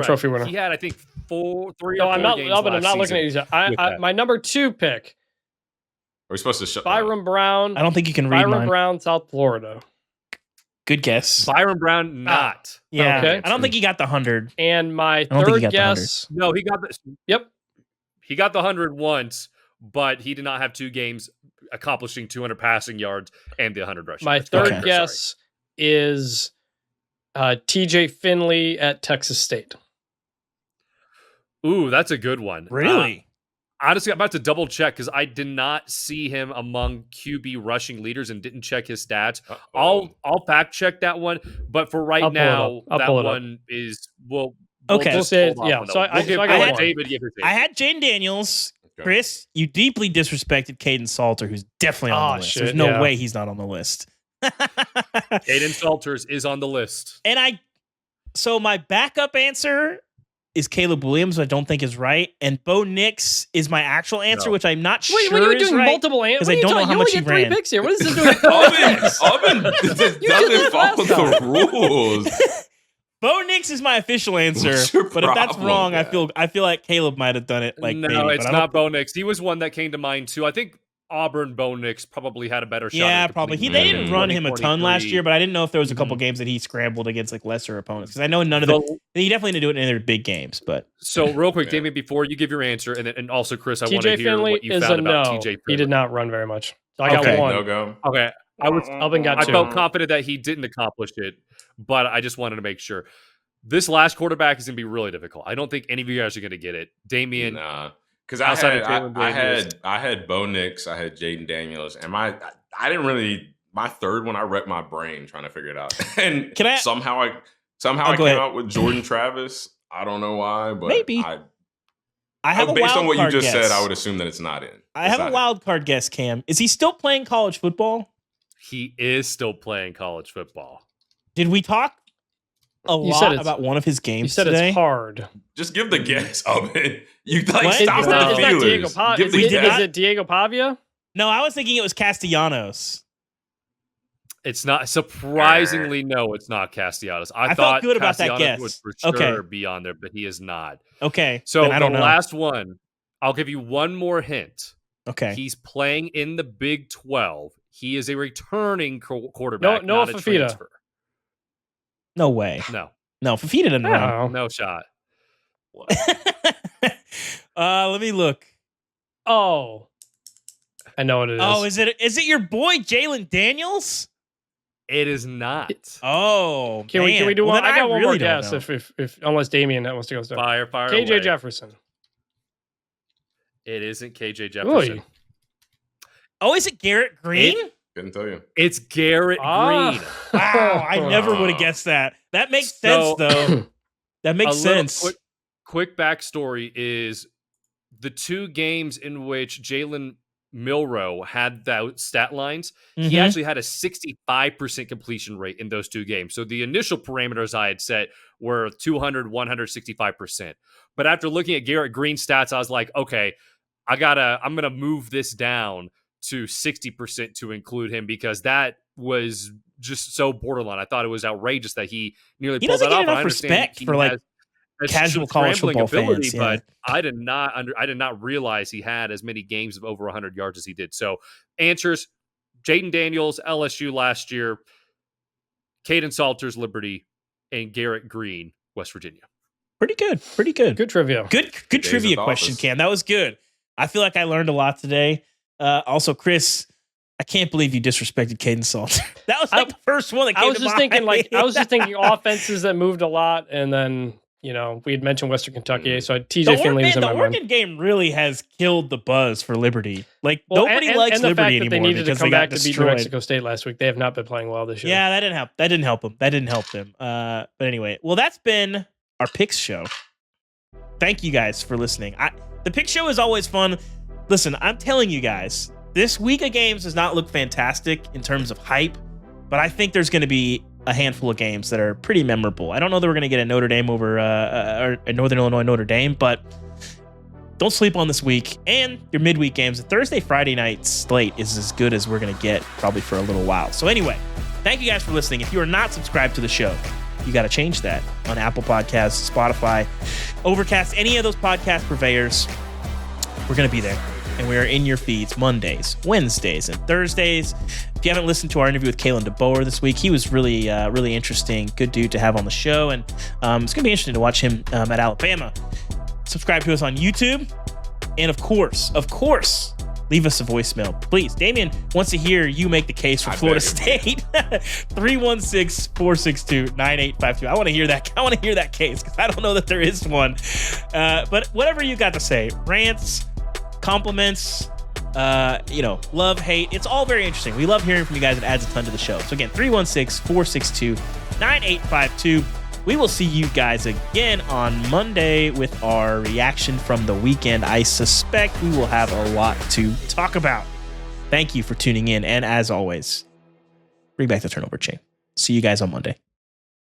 Trophy winner. He had, I think, 3 or 4 I'm not games looking at these. My number 2 pick. Are we supposed to shut Byron Brown? I don't think you can read Byron mine. Brown, South Florida. Good guess. Byron Brown, not. Yeah. Okay. I don't think he got the 100. And my third guess. No, he got the. Yep. He got the 100 once, but he did not have 2 games accomplishing 200 passing yards and the 100 rushing. My third guess is TJ Finley at Texas State. Ooh, that's a good one. Really? Honestly, I'm about to double check because I did not see him among QB rushing leaders and didn't check his stats. I'll fact check that one, but for right now, that one is we'll okay. Just we'll hold yeah. on So I got David give his I had Jaden Daniels. Okay. Chris, you deeply disrespected Caden Salter, who's definitely on the list. Shit, There's no way he's not on the list. Caden Salters is on the list. And so my backup answer is Caleb Williams, which I don't think is right. And Bo Nix is my actual answer, which I'm not sure Wait, are you is doing right. multiple answers? I don't know how much he ran. 3 picks here. What is this doing? Ubben doesn't follow the rules. Bo Nix is my official answer, What's your but if that's problem, wrong, man? I feel like Caleb might have done it. Like no, maybe, it's but not Bo Nix. He was one that came to mind too. I think Auburn Bo Nix probably had a better shot. Yeah, probably. They didn't run him a ton last year, but I didn't know if there was a couple games that he scrambled against like lesser opponents because I know none of them. He definitely didn't do it in their big games. But so real quick, Damien, before you give your answer, and also Chris, I want to TJ hear Finley what you is found a about no. TJ Finley. He did not run very much. So I got one. No go. Okay, Ubben got 2. I felt confident that he didn't accomplish it, but I just wanted to make sure. This last quarterback is going to be really difficult. I don't think any of you guys are going to get it. Damien, Nah, because I had Bo Nix, I had Jaden Daniels, and I didn't really my third one. I wrecked my brain trying to figure it out, and somehow I came out with Jordan Travis. I don't know why, but maybe I have based a on what you just guess. said, I would assume that it's not in. I have a wild card guess. Cam, is he still playing college football? He is still playing college football. Did we talk a lot about one of his games you said today? It's hard. Just give the guess of it. You What? stop Is with that the Diego feelers. Give the Is guess. it Diego Pavia? No, I was thinking it was Castellanos. It's not. Surprisingly, no, it's not Castellanos. I thought felt good about that Castellanos guess. would for sure be on there, but he is not. Okay, So then I don't the know. last one, I'll give you one more hint. Okay, He's playing in the Big 12. He is a returning quarterback, No not a Fafita. transfer. no way. No, Fafita didn't run. no shot. Let me look. Oh, I know what it is. Oh, is it your boy Jalen Daniels? It is not. Oh, Can we do well, one? then I got one really more don't guess. know. If unless Damien wants to go start. Fire KJ away. Jefferson. It isn't KJ Jefferson. Ooh. Oh, is it Garrett Green? Couldn't tell you. It's Garrett Green. Wow, I never would have guessed that. That makes sense, though. That makes sense. Quick backstory is the 2 games in which Jalen Milroe had those stat lines, he actually had a 65% completion rate in those 2 games. So the initial parameters I had set were 200, 165%. But after looking at Garrett Green's stats, I was like, okay, I'm going to move this down to 60% to include him because that was just so borderline. I thought it was outrageous that he nearly pulled that off. He doesn't get enough respect for like casual college football fans. Yeah. But I did not realize he had as many games of over 100 yards as he did. So answers: Jaden Daniels, LSU last year, Caden Salters, Liberty, and Garrett Green, West Virginia. Pretty good. Good trivia. Good trivia question, Cam. That was good. I feel like I learned a lot today. Also, Chris, I can't believe you disrespected Caden Salter. That was like the first one that came to mind. I was just thinking offenses that moved a lot, and then we had mentioned Western Kentucky, so TJ Finley was in my mind. The Oregon game really has killed the buzz for Liberty. Like nobody likes Liberty anymore. They needed to come back to beat New destroyed. Mexico State last week. They have not been playing well this year. Yeah, that didn't help them. But anyway, well, that's been our picks show. Thank you guys for listening. The pick show is always fun. Listen, I'm telling you guys, this week of games does not look fantastic in terms of hype, but I think there's going to be a handful of games that are pretty memorable. I don't know that we're going to get a Notre Dame over a Northern Illinois Notre Dame, but don't sleep on this week and your midweek games. The Thursday, Friday night slate is as good as we're going to get probably for a little while. So anyway, thank you guys for listening. If you are not subscribed to the show, you got to change that on Apple Podcasts, Spotify, Overcast, any of those podcast purveyors. We're going to be there. And we are in your feeds Mondays, Wednesdays, and Thursdays. If you haven't listened to our interview with Kalen DeBoer this week, he was really interesting. Good dude to have on the show. And it's going to be interesting to watch him at Alabama. Subscribe to us on YouTube. And of course, leave us a voicemail. Please, Damien wants to hear you make the case for Florida State. 316-462-9852. I want to hear that. I want to hear that case because I don't know that there is one. But whatever you got to say, rants, compliments, love, hate. It's all very interesting. We love hearing from you guys. It adds a ton to the show. So again, 316-462-9852. We will see you guys again on Monday with our reaction from the weekend. I suspect we will have a lot to talk about. Thank you for tuning in. And as always, bring back the turnover chain. See you guys on Monday.